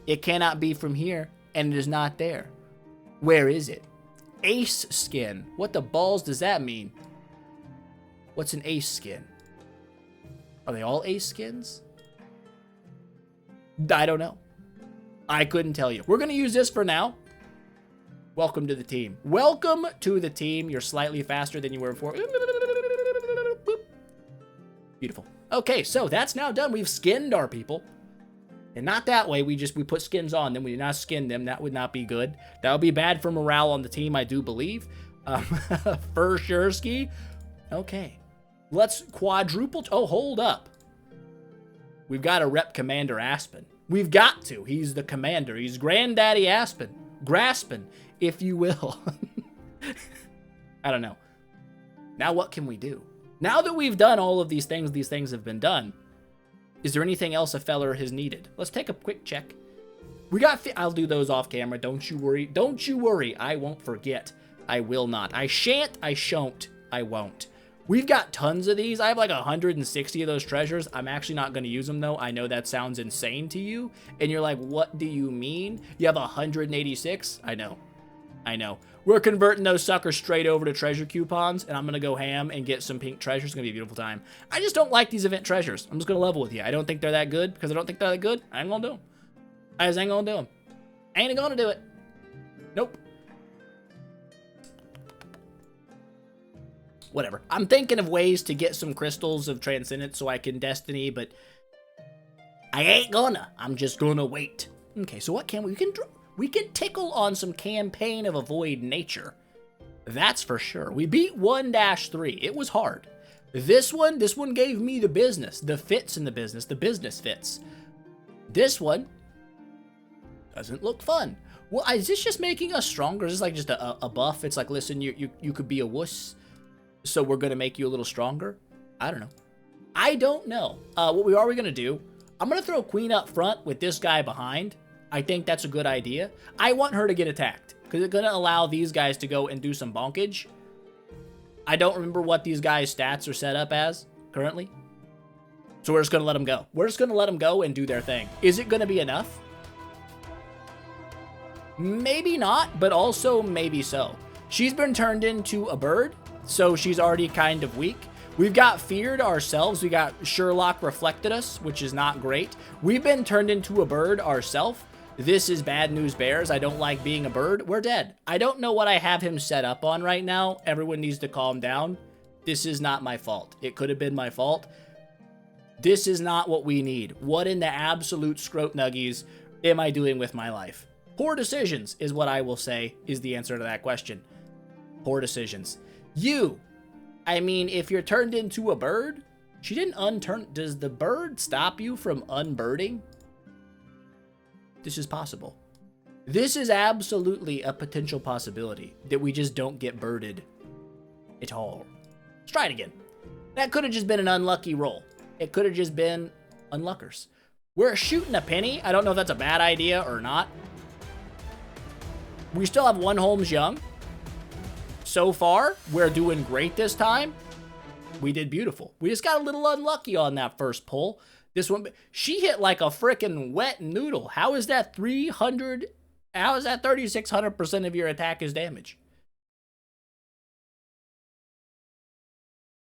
It cannot be from here, and it is not there. Where is it? Ace skin. What the balls does that mean? What's an ace skin? Are they all ace skins? I don't know. I couldn't tell you. We're going to use this for now. Welcome to the team. Welcome to the team. You're slightly faster than you were before. Beautiful. Okay, so that's now done. We've skinned our people. And not that way. We put skins on them. We did not skin them. That would not be good. That would be bad for morale on the team, I do believe. For sure, ski. Okay. Let's quadruple. Oh, hold up. We've got to rep Commander Aspen. We've got to. He's the commander. He's Granddaddy Aspen. Graspin, if you will. I don't know. Now what can we do? Now that we've done all of these things have been done. Is there anything else a feller has needed? Let's take a quick check. We got, I'll do those off camera. Don't you worry. Don't you worry. I won't forget. I will not. I shan't. I shan't. I won't. We've got tons of these. I have like 160 of those treasures. I'm actually not going to use them though. I know that sounds insane to you. And you're like, what do you mean? You have 186? I know. I know. We're converting those suckers straight over to treasure coupons, and I'm going to go ham and get some pink treasures. It's going to be a beautiful time. I just don't like these event treasures. I'm just going to level with you. I don't think they're that good. Because I don't think they're that good, I ain't going to do them. I just ain't going to do them. Ain't going to do it. Nope. Whatever. I'm thinking of ways to get some crystals of Transcended so I can Destiny, but I ain't gonna. I'm just gonna wait. Okay, so what can we can tickle on some campaign of Avoid Nature. That's for sure. We beat 1-3. It was hard. This one gave me the business. The fits in the business. The business fits. This one doesn't look fun. Well, is this just making us stronger? Is this like just a buff? It's like, listen, you could be a wuss, so we're gonna make you a little stronger? I don't know. I don't know. What we are gonna do, I'm gonna throw Queen up front with this guy behind. I think that's a good idea. I want her to get attacked, because it's gonna allow these guys to go and do some bonkage. I don't remember what these guys' stats are set up as currently. So we're just gonna let them go. We're just gonna let them go and do their thing. Is it gonna be enough? Maybe not, but also maybe so. She's been turned into a bird, so she's already kind of weak. We've got feared ourselves. We got Sherlock reflected us, which is not great. We've been turned into a bird ourselves. This is bad news bears. I don't like being a bird. We're dead. I don't know what I have him set up on right now. Everyone needs to calm down. This is not my fault. It could have been my fault. This is not what we need. What in the absolute scrot nuggies am I doing with my life? Poor decisions is what I will say is the answer to that question. Poor decisions. I mean, if you're turned into a bird, she didn't unturn. Does the bird stop you from unbirding? This is possible. This is absolutely a potential possibility that we just don't get birded at all. Let's try it again. That could have just been an unlucky roll. It could have just been unluckers. We're shooting a penny. I don't know if that's a bad idea or not. We still have one Holmes Young. So far, we're doing great this time. We did beautiful. We just got a little unlucky on that first pull. This one, she hit like a freaking wet noodle. How is that 300? How is that 3,600% of your attack is damage?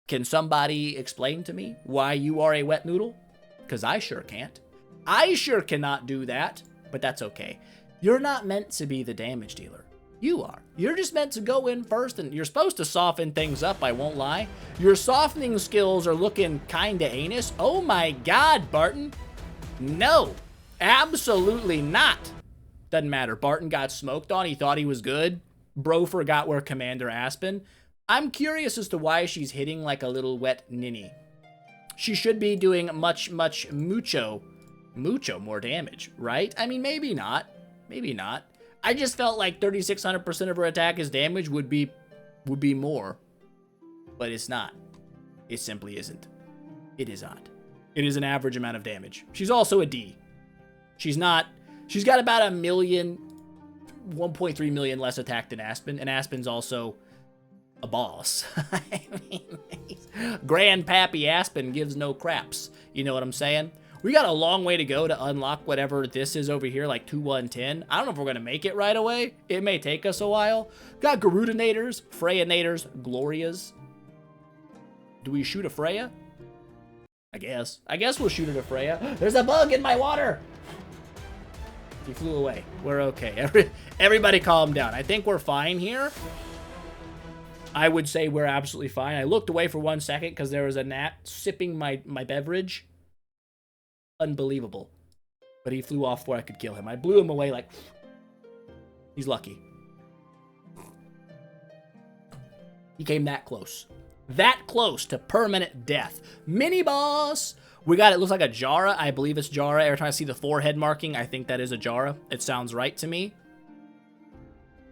Can somebody explain to me why you are a wet noodle? Because I sure can't. I sure cannot do that, but that's okay. You're not meant to be the damage dealer. You are. You're just meant to go in first, and you're supposed to soften things up, I won't lie. Your softening skills are looking kinda heinous. Oh my god, Barton. No. Absolutely not. Doesn't matter. Barton got smoked on. He thought he was good. Bro forgot we're Commander Aspen. I'm curious as to why she's hitting like a little wet ninny. She should be doing mucho more damage, right? I mean, maybe not. Maybe not. I just felt like 3,600% of her attack as damage would be more. But it's not. It simply isn't. It is not. It is an average amount of damage. She's also a D. She's not. She's got about 1.3 million less attack than Aspen, and Aspen's also a boss. I mean, Grandpappy Aspen gives no craps. You know what I'm saying? We got a long way to go to unlock whatever this is over here, like 2-1-10. I don't know if we're going to make it right away. It may take us a while. Got Garudinators, Freyanators, Glorias. Do we shoot a Freya? I guess. I guess we'll shoot at a Freya. There's a bug in my water! He flew away. We're okay. Everybody calm down. I think we're fine here. I would say we're absolutely fine. I looked away for 1 second because there was a gnat sipping my beverage. Unbelievable. But he flew off before I could kill him. I blew him away like... He's lucky. He came that close. That close to permanent death. Mini boss! We got, it looks like a Jara. I believe it's Jara. Every time I see the forehead marking, I think that is a Jara. It sounds right to me.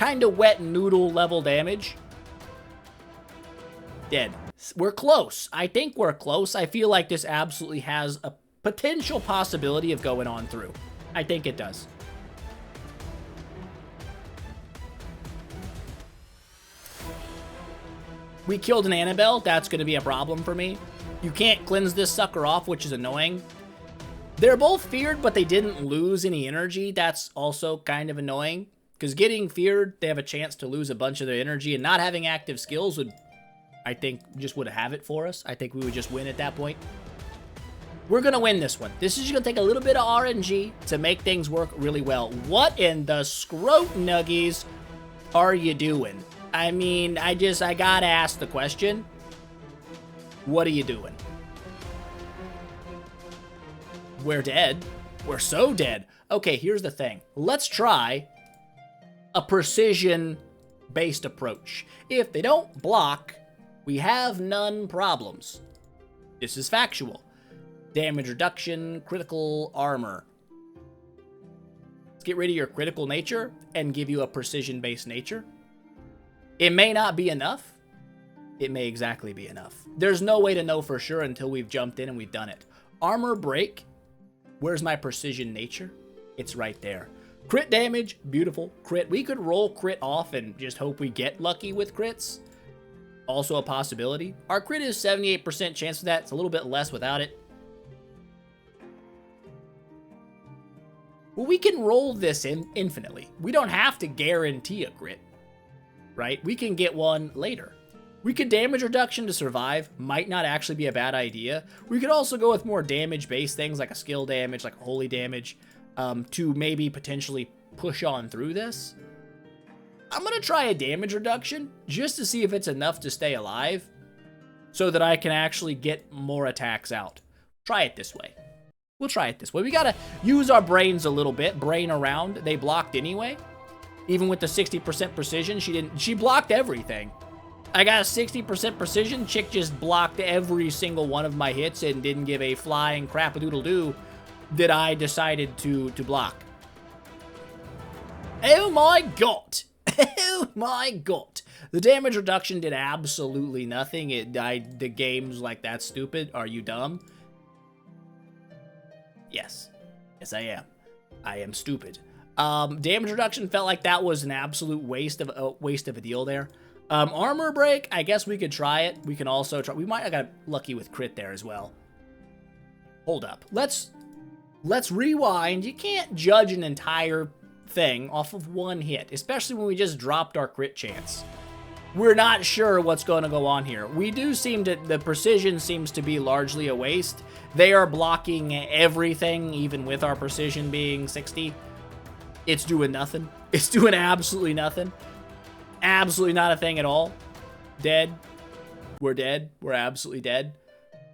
kind of wet noodle level damage. Dead. We're close. I think we're close. I feel like this absolutely has a potential possibility of going on through. I think it does. We killed an Annabelle. That's going to be a problem for me. You can't cleanse this sucker off, which is annoying. They're both feared, but they didn't lose any energy. That's also kind of annoying. Because getting feared, they have a chance to lose a bunch of their energy. And not having active skills would, I think, just would have it for us. I think we would just win at that point. We're going to win this one. This is going to take a little bit of RNG to make things work really well. What in the scrote nuggies are you doing? I mean, I gotta ask the question. What are you doing? We're dead. We're so dead. Okay, here's the thing. Let's try a precision-based approach. If they don't block, we have none problems. This is factual. Damage reduction, critical armor. Let's get rid of your critical nature and give you a precision-based nature. It may not be enough. It may exactly be enough. There's no way to know for sure until we've jumped in and we've done it. Armor break. Where's my precision nature? It's right there. Crit damage, beautiful. Crit. We could roll crit off and just hope we get lucky with crits. Also a possibility. Our crit is 78% chance of that. It's a little bit less without it. Well, we can roll this infinitely. We don't have to guarantee a crit. Right? We can get one later. We could damage reduction to survive. Might not actually be a bad idea. We could also go with more damage-based things like a skill damage, like a holy damage, to maybe potentially push on through this. I'm going to try a damage reduction just to see if it's enough to stay alive so that I can actually get more attacks out. Try it this way. We'll try it this way. We got to use our brains a little bit. Brain around. They blocked anyway. Even with the 60% precision, she blocked everything. I got a 60% precision. Chick just blocked every single one of my hits and didn't give a flying crap-a-doodle-doo that I decided to block. Oh my god. Oh my god. The damage reduction did absolutely nothing. The game's like, that's stupid. Are you dumb? Yes. Yes, I am. I am stupid. Damage reduction felt like that was an absolute waste of a deal there. Armor break, I guess we could try it. We can also try. We might have got lucky with crit there as well. Hold up. Let's rewind. You can't judge an entire thing off of one hit, especially when we just dropped our crit chance. We're not sure what's going to go on here. We do seem to, the precision seems to be largely a waste. They are blocking everything, even with our precision being 60. It's doing nothing. It's doing absolutely nothing. Absolutely not a thing at all. Dead. We're dead. We're absolutely dead.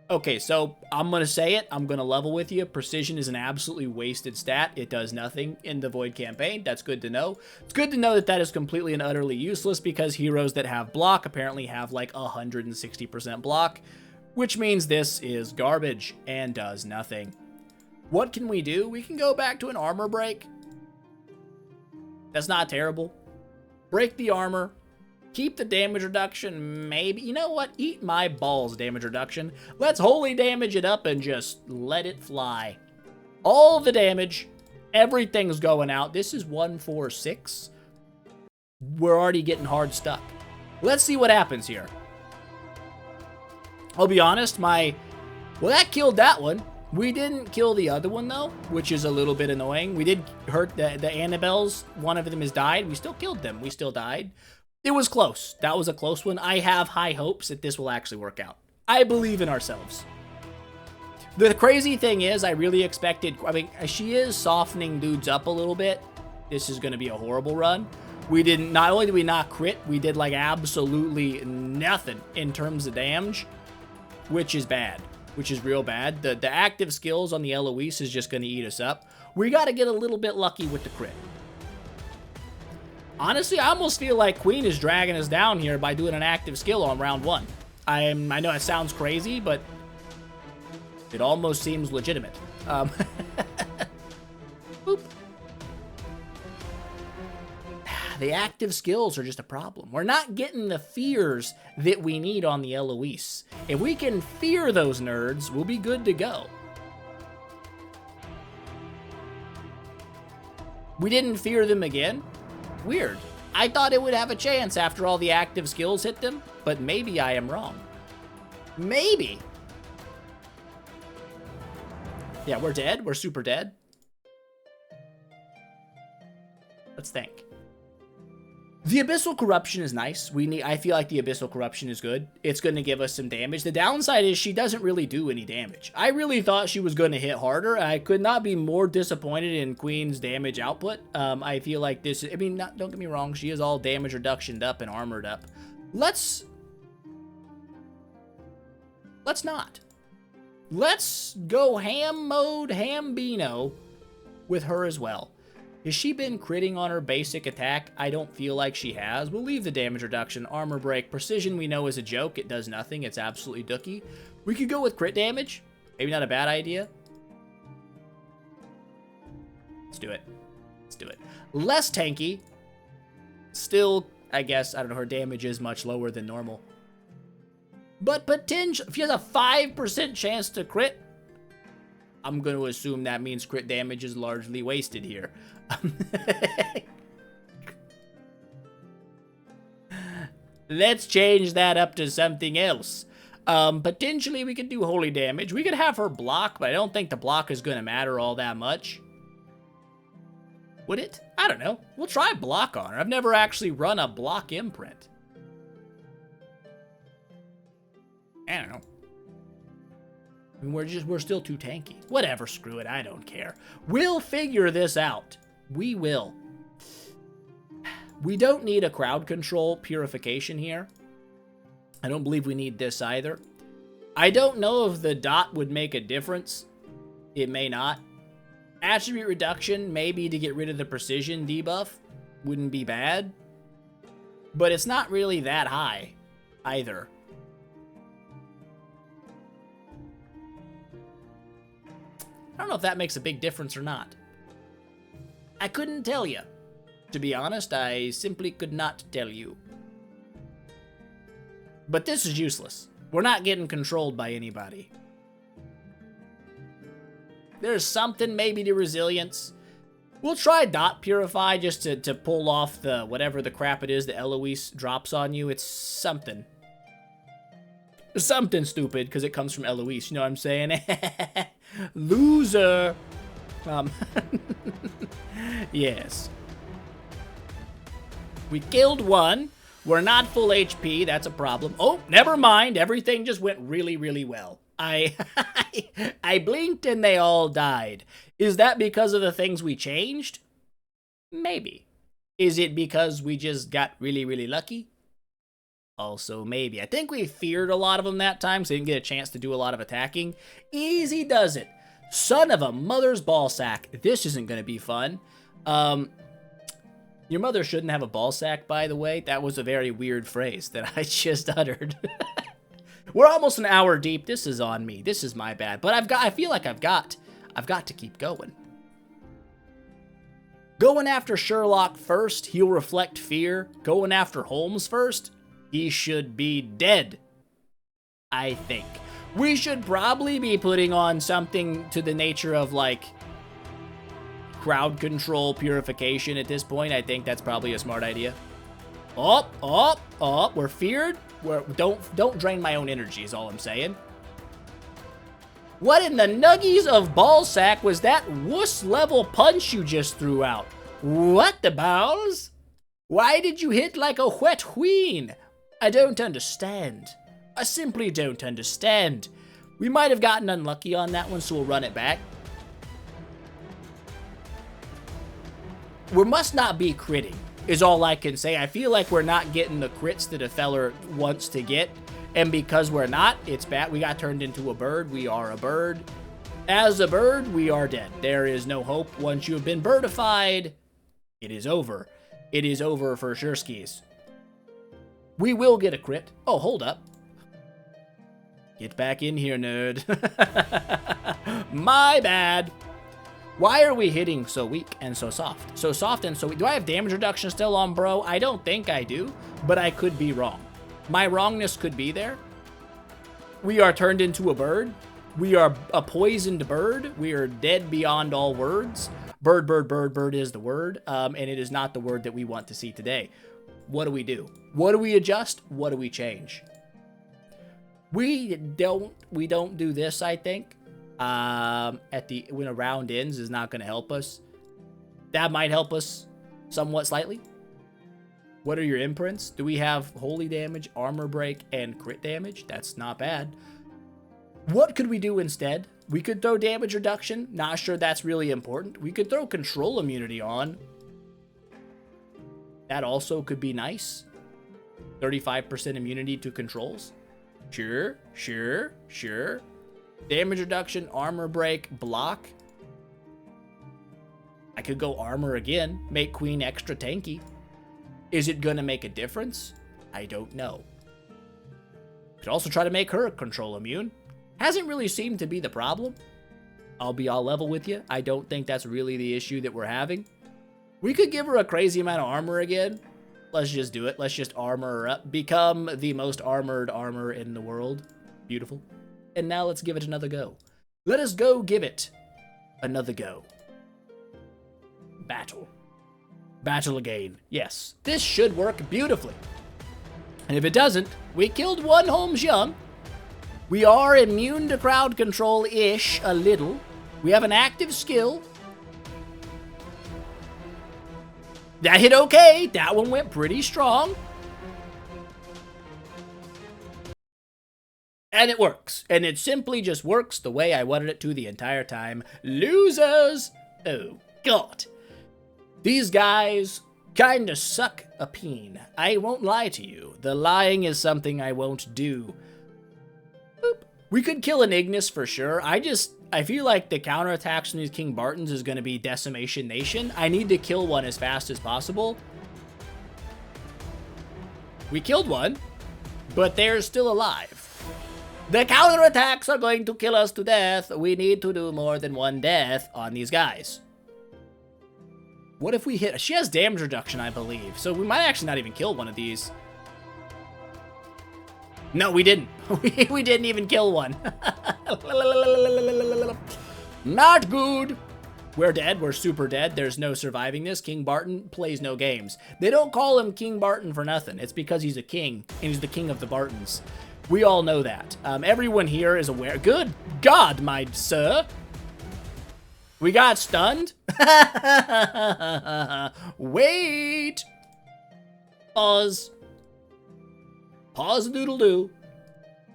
Okay, so I'm going to say it. I'm going to level with you. Precision is an absolutely wasted stat. It does nothing in the Void campaign. That's good to know. It's good to know that that is completely and utterly useless because heroes that have block apparently have like 160% block, which means this is garbage and does nothing. What can we do? We can go back to an armor break. That's not terrible. Break the armor. Keep the damage reduction, maybe. You know what? Eat my balls, damage reduction. Let's holy damage it up and just let it fly. All the damage. Everything's going out. This is 146. We're already getting hard stuck. Let's see what happens here. I'll be honest, well, that killed that one. We didn't kill the other one, though, which is a little bit annoying. We did hurt the Annabelles. One of them has died. We still killed them. We still died. It was close. That was a close one. I have high hopes that this will actually work out. I believe in ourselves. The crazy thing is, I really expected... I mean, she is softening dudes up a little bit. This is going to be a horrible run. We didn't... Not only did we not crit, we did, like, absolutely nothing in terms of damage, which is bad. Which is real bad. The active skills on the Eloise is just going to eat us up. We got to get a little bit lucky with the crit. Honestly, I almost feel like Queen is dragging us down here by doing an active skill on round one. I know it sounds crazy, but it almost seems legitimate. Boop. The active skills are just a problem. We're not getting the fears that we need on the Eloise. If we can fear those nerds, we'll be good to go. We didn't fear them again? Weird. I thought it would have a chance after all the active skills hit them, but maybe I am wrong. Maybe. Yeah, we're dead. We're super dead. Let's think. The Abyssal Corruption is nice. I feel like the Abyssal Corruption is good. It's going to give us some damage. The downside is she doesn't really do any damage. I really thought she was going to hit harder. I could not be more disappointed in Queen's damage output. I feel like this, I mean, don't get me wrong. She is all damage reductioned up and armored up. Let's not. Let's go ham mode, Hambino with her as well. Has she been critting on her basic attack? I don't feel like she has. We'll leave the damage reduction. Armor break. Precision we know is a joke. It does nothing. It's absolutely dookie. We could go with crit damage. Maybe not a bad idea. Let's do it. Let's do it. Less tanky. Still, I guess, I don't know, her damage is much lower than normal. But potential, if she has a 5% chance to crit, I'm going to assume that means crit damage is largely wasted here. Let's change that up to something else. Potentially we could do holy damage. We could have her block, but I don't think the block is going to matter all that much. Would it? I don't know. We'll try block on her. I've never actually run a block imprint. I don't know. I mean, we're still too tanky. Whatever, screw it, I don't care. We'll figure this out. We will. We don't need a crowd control purification here. I don't believe we need this either. I don't know if the dot would make a difference. It may not. Attribute reduction, maybe to get rid of the precision debuff, wouldn't be bad. But it's not really that high either. I don't know if that makes a big difference or not. I couldn't tell you. To be honest, I simply could not tell you. But this is useless. We're not getting controlled by anybody. There's something maybe to resilience. We'll try dot purify just to pull off the whatever the crap it is that Eloise drops on you. It's something. Something stupid because it comes from Eloise. You know what I'm saying? Loser. Yes. We killed one. We're not full HP. That's a problem. Oh, never mind. Everything just went really, really well. I blinked and they all died. Is that because of the things we changed? Maybe. Is it because we just got really, really lucky? Also, maybe. I think we feared a lot of them that time, so they didn't get a chance to do a lot of attacking. Easy does it. Son of a mother's ball sack. This isn't going to be fun. Your mother shouldn't have a ball sack, by the way. That was a very weird phrase that I just uttered. We're almost an hour deep. This is on me. This is my bad. But I feel like I've got to keep going. Going after Sherlock first, he'll reflect fear. Going after Holmes first, he should be dead. I think. We should probably be putting on something to the nature of, like, crowd control purification at this point. I think that's probably a smart idea. Oh, we're feared. Don't drain my own energy is all I'm saying. What in the nuggies of ballsack was that wuss level punch you just threw out? What the balls? Why did you hit like a wet queen? I don't understand. I simply don't understand. We might have gotten unlucky on that one, so we'll run it back. We must not be critting, is all I can say. I feel like we're not getting the crits that a feller wants to get. And because we're not, it's bad. We got turned into a bird. We are a bird. As a bird, we are dead. There is no hope. Once you have been birdified, it is over. It is over for sure skis. We will get a crit. Oh, hold up. Get back in here, nerd. My bad. Why are we hitting so weak and so soft? So soft and so weak. Do I have damage reduction still on bro? I don't think I do, but I could be wrong. My wrongness could be there. We are turned into a bird. We are a poisoned bird. We are dead beyond all words. Bird, bird, bird, bird is the word, and it is not the word that we want to see today. What do we do? What do we adjust? What do we change? We don't do this, I think. When a round ends is not going to help us. That might help us somewhat slightly. What are your imprints? Do we have holy damage, armor break, and crit damage? That's not bad. What could we do instead? We could throw damage reduction. Not sure that's really important. We could throw control immunity on. That also could be nice. 35% immunity to controls. Sure, sure, sure. Damage reduction, armor break, block. I could go armor again. Make Queen extra tanky. Is it gonna make a difference? I don't know. Could also try to make her control immune. Hasn't really seemed to be the problem. I'll be all level with you. I don't think that's really the issue that we're having. We could give her a crazy amount of armor again. Let's just do it. Let's just armor her up. Become the most armored armor in the world. Beautiful. And now let's give it another go. Let us go give it another go. Battle. Battle again. Yes. This should work beautifully. And if it doesn't, we killed one Holmes young. We are immune to crowd control-ish a little. We have an active skill. That hit okay. That one went pretty strong. And it works. And it simply just works the way I wanted it to the entire time. Losers! Oh, God. These guys kinda suck a peen. I won't lie to you. The lying is something I won't do. Boop. We could kill an Ignis for sure. I feel like the counterattacks from these King Bartons is going to be Decimation Nation. I need to kill one as fast as possible. We killed one, but they're still alive. The counterattacks are going to kill us to death. We need to do more than one death on these guys. What if we hit... She has damage reduction, I believe. So we might actually not even kill one of these. No, we didn't. We didn't even kill one. Not good. We're dead. We're super dead. There's no surviving this. King Barton plays no games. They don't call him King Barton for nothing. It's because he's a king, and he's the king of the Bartons. We all know that. Everyone here is aware. Good God, my sir. We got stunned? Wait. Pause. Pause doodle-doo.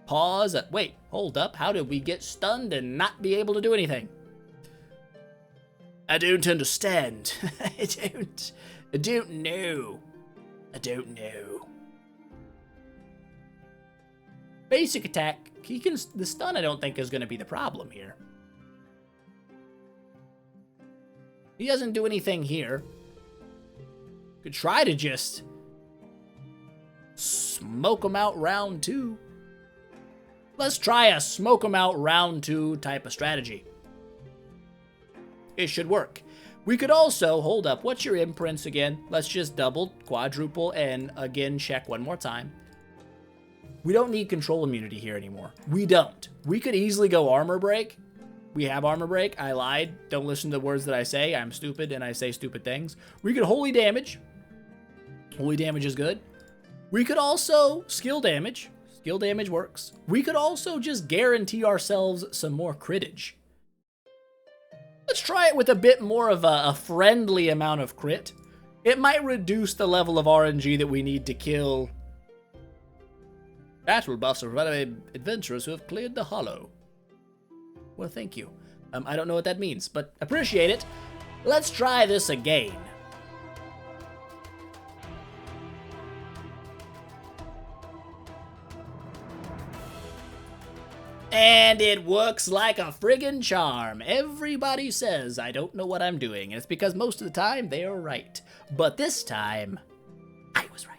Pause. Wait, hold up. How did we get stunned and not be able to do anything? I don't understand. I don't know. I don't know. Basic attack. The stun I don't think is going to be the problem here. He doesn't do anything here. Could try to just smoke him out round 2. Let's try a smoke him out round 2 type of strategy. It should work. We could also, hold up, what's your imprints again? Let's just double, quadruple, and again check one more time. We don't need control immunity here anymore. We don't. We could easily go armor break. We have armor break. I lied. Don't listen to the words that I say. I'm stupid and I say stupid things. We could holy damage. Holy damage is good. We could also skill damage. Skill damage works. We could also just guarantee ourselves some more critage. Let's try it with a bit more of a friendly amount of crit. It might reduce the level of RNG that we need to kill battle buffs of adventurers who have cleared the hollow. Well, thank you. I don't know what that means, but appreciate it. Let's try this again. And it works like a friggin' charm. Everybody says I don't know what I'm doing, and it's because most of the time they are right. But this time, I was right.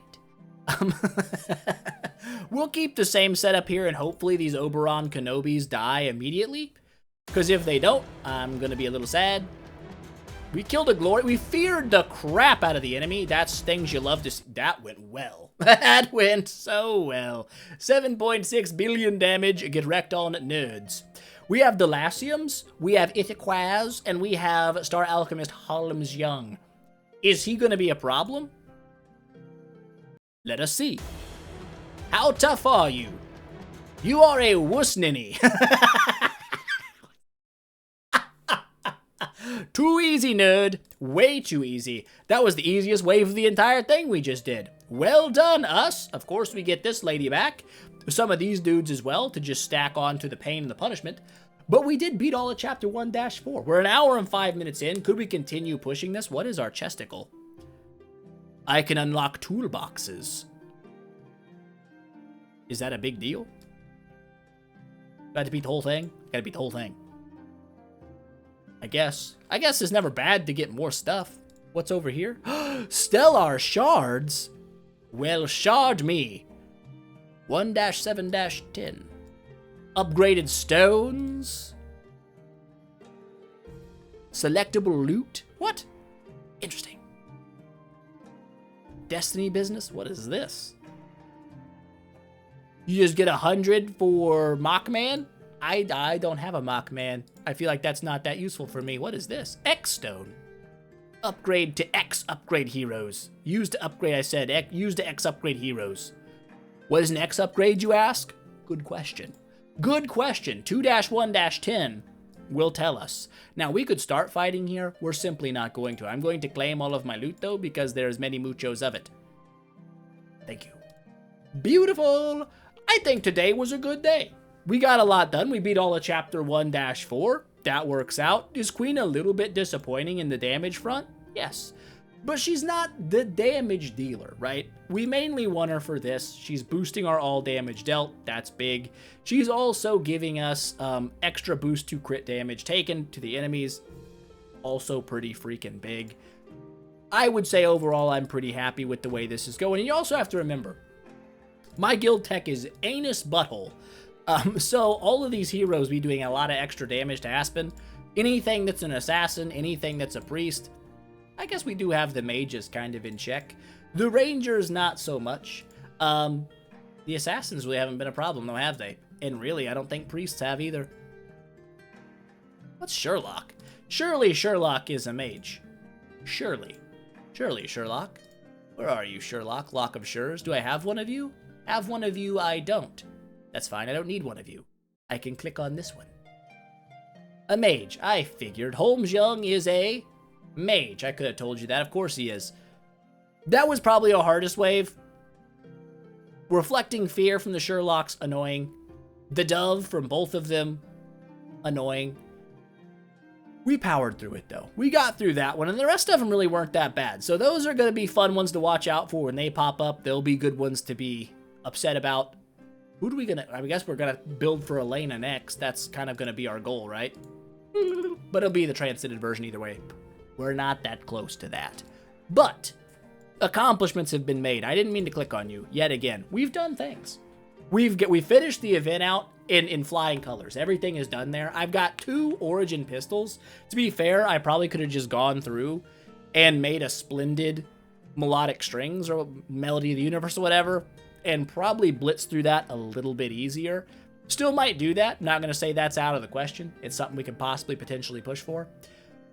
We'll keep the same setup here, and hopefully these Oberon Kenobis die immediately. Because if they don't, I'm going to be a little sad. We killed a glory. We feared the crap out of the enemy. That's things you love to see. That went well. That went so well. 7.6 billion damage. Get wrecked on nerds. We have Delasiums, we have Ithiquaz, and we have Star Alchemist Holmes Young. Is he going to be a problem? Let us see. How tough are you? You are a wuss ninny. Too easy, nerd. Way too easy. That was the easiest wave of the entire thing we just did. Well done, us. Of course, we get this lady back. Some of these dudes as well to just stack on to the pain and the punishment. But we did beat all of Chapter 1-4. We're an hour and 5 minutes in. Could we continue pushing this? What is our chesticle? I can unlock toolboxes. Is that a big deal? Got to beat the whole thing? Gotta beat the whole thing. I guess it's never bad to get more stuff. What's over here? Stellar shards? Well, shard me. 1-7-10. Upgraded stones. Selectable loot. What? Interesting. Destiny business? What is this? You just get 100 for Mockman? I don't have a Mockman. I feel like that's not that useful for me. What is this? X stone. Upgrade to X upgrade heroes. Use to upgrade, I said. Use to X upgrade heroes. What is an X upgrade, you ask? Good question. Good question. 2-1-10 will tell us. Now, we could start fighting here. We're simply not going to. I'm going to claim all of my loot, though, because there's many muchos of it. Thank you. Beautiful. I think today was a good day. We got a lot done. We beat all of Chapter 1-4. That works out. Is Queen a little bit disappointing in the damage front? Yes. But she's not the damage dealer, right? We mainly want her for this. She's boosting our all damage dealt. That's big. She's also giving us extra boost to crit damage taken to the enemies. Also pretty freaking big. I would say overall I'm pretty happy with the way this is going. And you also have to remember, my guild tech is anus butthole. So all of these heroes be doing a lot of extra damage to Aspen. Anything that's an assassin, anything that's a priest. I guess we do have the mages kind of in check. The rangers, not so much. The assassins really haven't been a problem, though, have they? And really, I don't think priests have either. What's Sherlock? Surely Sherlock is a mage. Surely. Surely, Sherlock. Where are you, Sherlock? Lock of Shures. Do I have one of you? Have one of you, I don't. That's fine, I don't need one of you. I can click on this one. A mage. I figured Holmes Young is a mage. I could have told you that. Of course he is. That was probably our hardest wave. Reflecting Fear from the Sherlocks, annoying. The Dove from both of them, annoying. We powered through it, though. We got through that one, and the rest of them really weren't that bad. So those are going to be fun ones to watch out for when they pop up. They'll be good ones to be upset about. Who do we gonna... I guess we're going to build for Elena next. That's kind of going to be our goal, right? But it'll be the Transcended version either way. We're not that close to that. But accomplishments have been made. I didn't mean to click on you yet again. We've done things. We finished the event out in flying colors. Everything is done there. I've got 2 Origin pistols. To be fair, I probably could have just gone through and made a splendid melodic strings or melody of the universe or whatever, and probably blitz through that a little bit easier. Still might do that. Not going to say that's out of the question. It's something we could possibly potentially push for.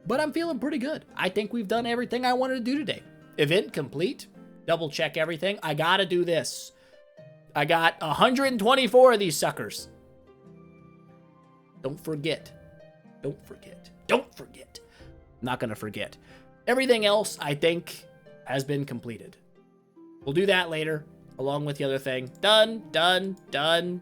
But I'm feeling pretty good. I think we've done everything I wanted to do today. Event complete. Double check everything. I got to do this. I got 124 of these suckers. Don't forget. Don't forget. Don't forget. I'm not going to forget. Everything else, I think, has been completed. We'll do that later, along with the other thing. Done, done, done.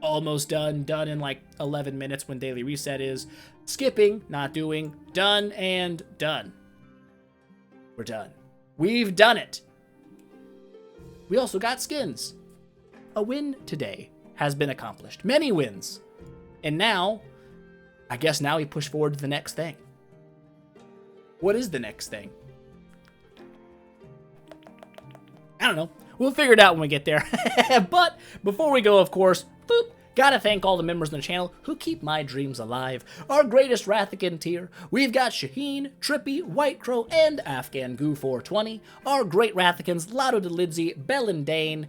Almost done. Done in like 11 minutes when daily reset is. Skipping, not doing. Done and done. We're done. We've done it. We also got skins. A win today has been accomplished. Many wins. And now, I guess now we push forward to the next thing. What is the next thing? I don't know. We'll figure it out when we get there. But before we go, of course, boop, Gotta thank all the members on the channel who keep my dreams alive. Our greatest Rathican tier, we've got Shaheen, Trippy, White Crow, and Afghan Goo 420. Our great Rathicans, Lotto DeLidsey, Bell and Dane.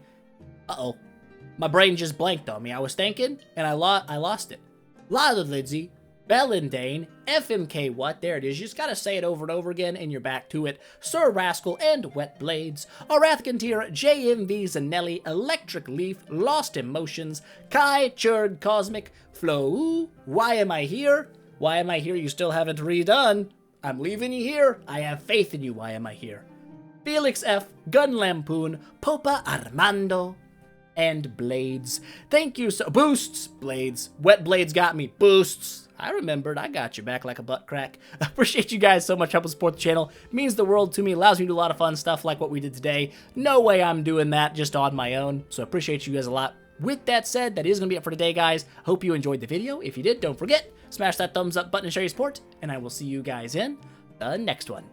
Uh-oh. My brain just blanked on me. I was thinking, and I lost it. Lotto DeLidsey, Bell and Dane, FMK what? There it is. You just gotta say it over and over again, and you're back to it. Sir Rascal and Wet Blades. Our Rathican tier, JMV Zanelli, Electric Leaf, Lost Emotions, Kai, Churd, Cosmic, Flo, Why Am I Here? Why Am I Here? You still haven't redone. I'm leaving you here. I have faith in you. Why Am I Here? Felix F, Gun Lampoon, Popa Armando, and Blades. Thank you so— Boosts! Blades. Wet Blades got me. Boosts. I remembered. I got you back like a butt crack. I appreciate you guys so much helping support the channel. It means the world to me. Allows me to do a lot of fun stuff like what we did today. No way I'm doing that just on my own. So I appreciate you guys a lot. With that said, that is going to be it for today, guys. Hope you enjoyed the video. If you did, don't forget, smash that thumbs up button to show your support. And I will see you guys in the next one.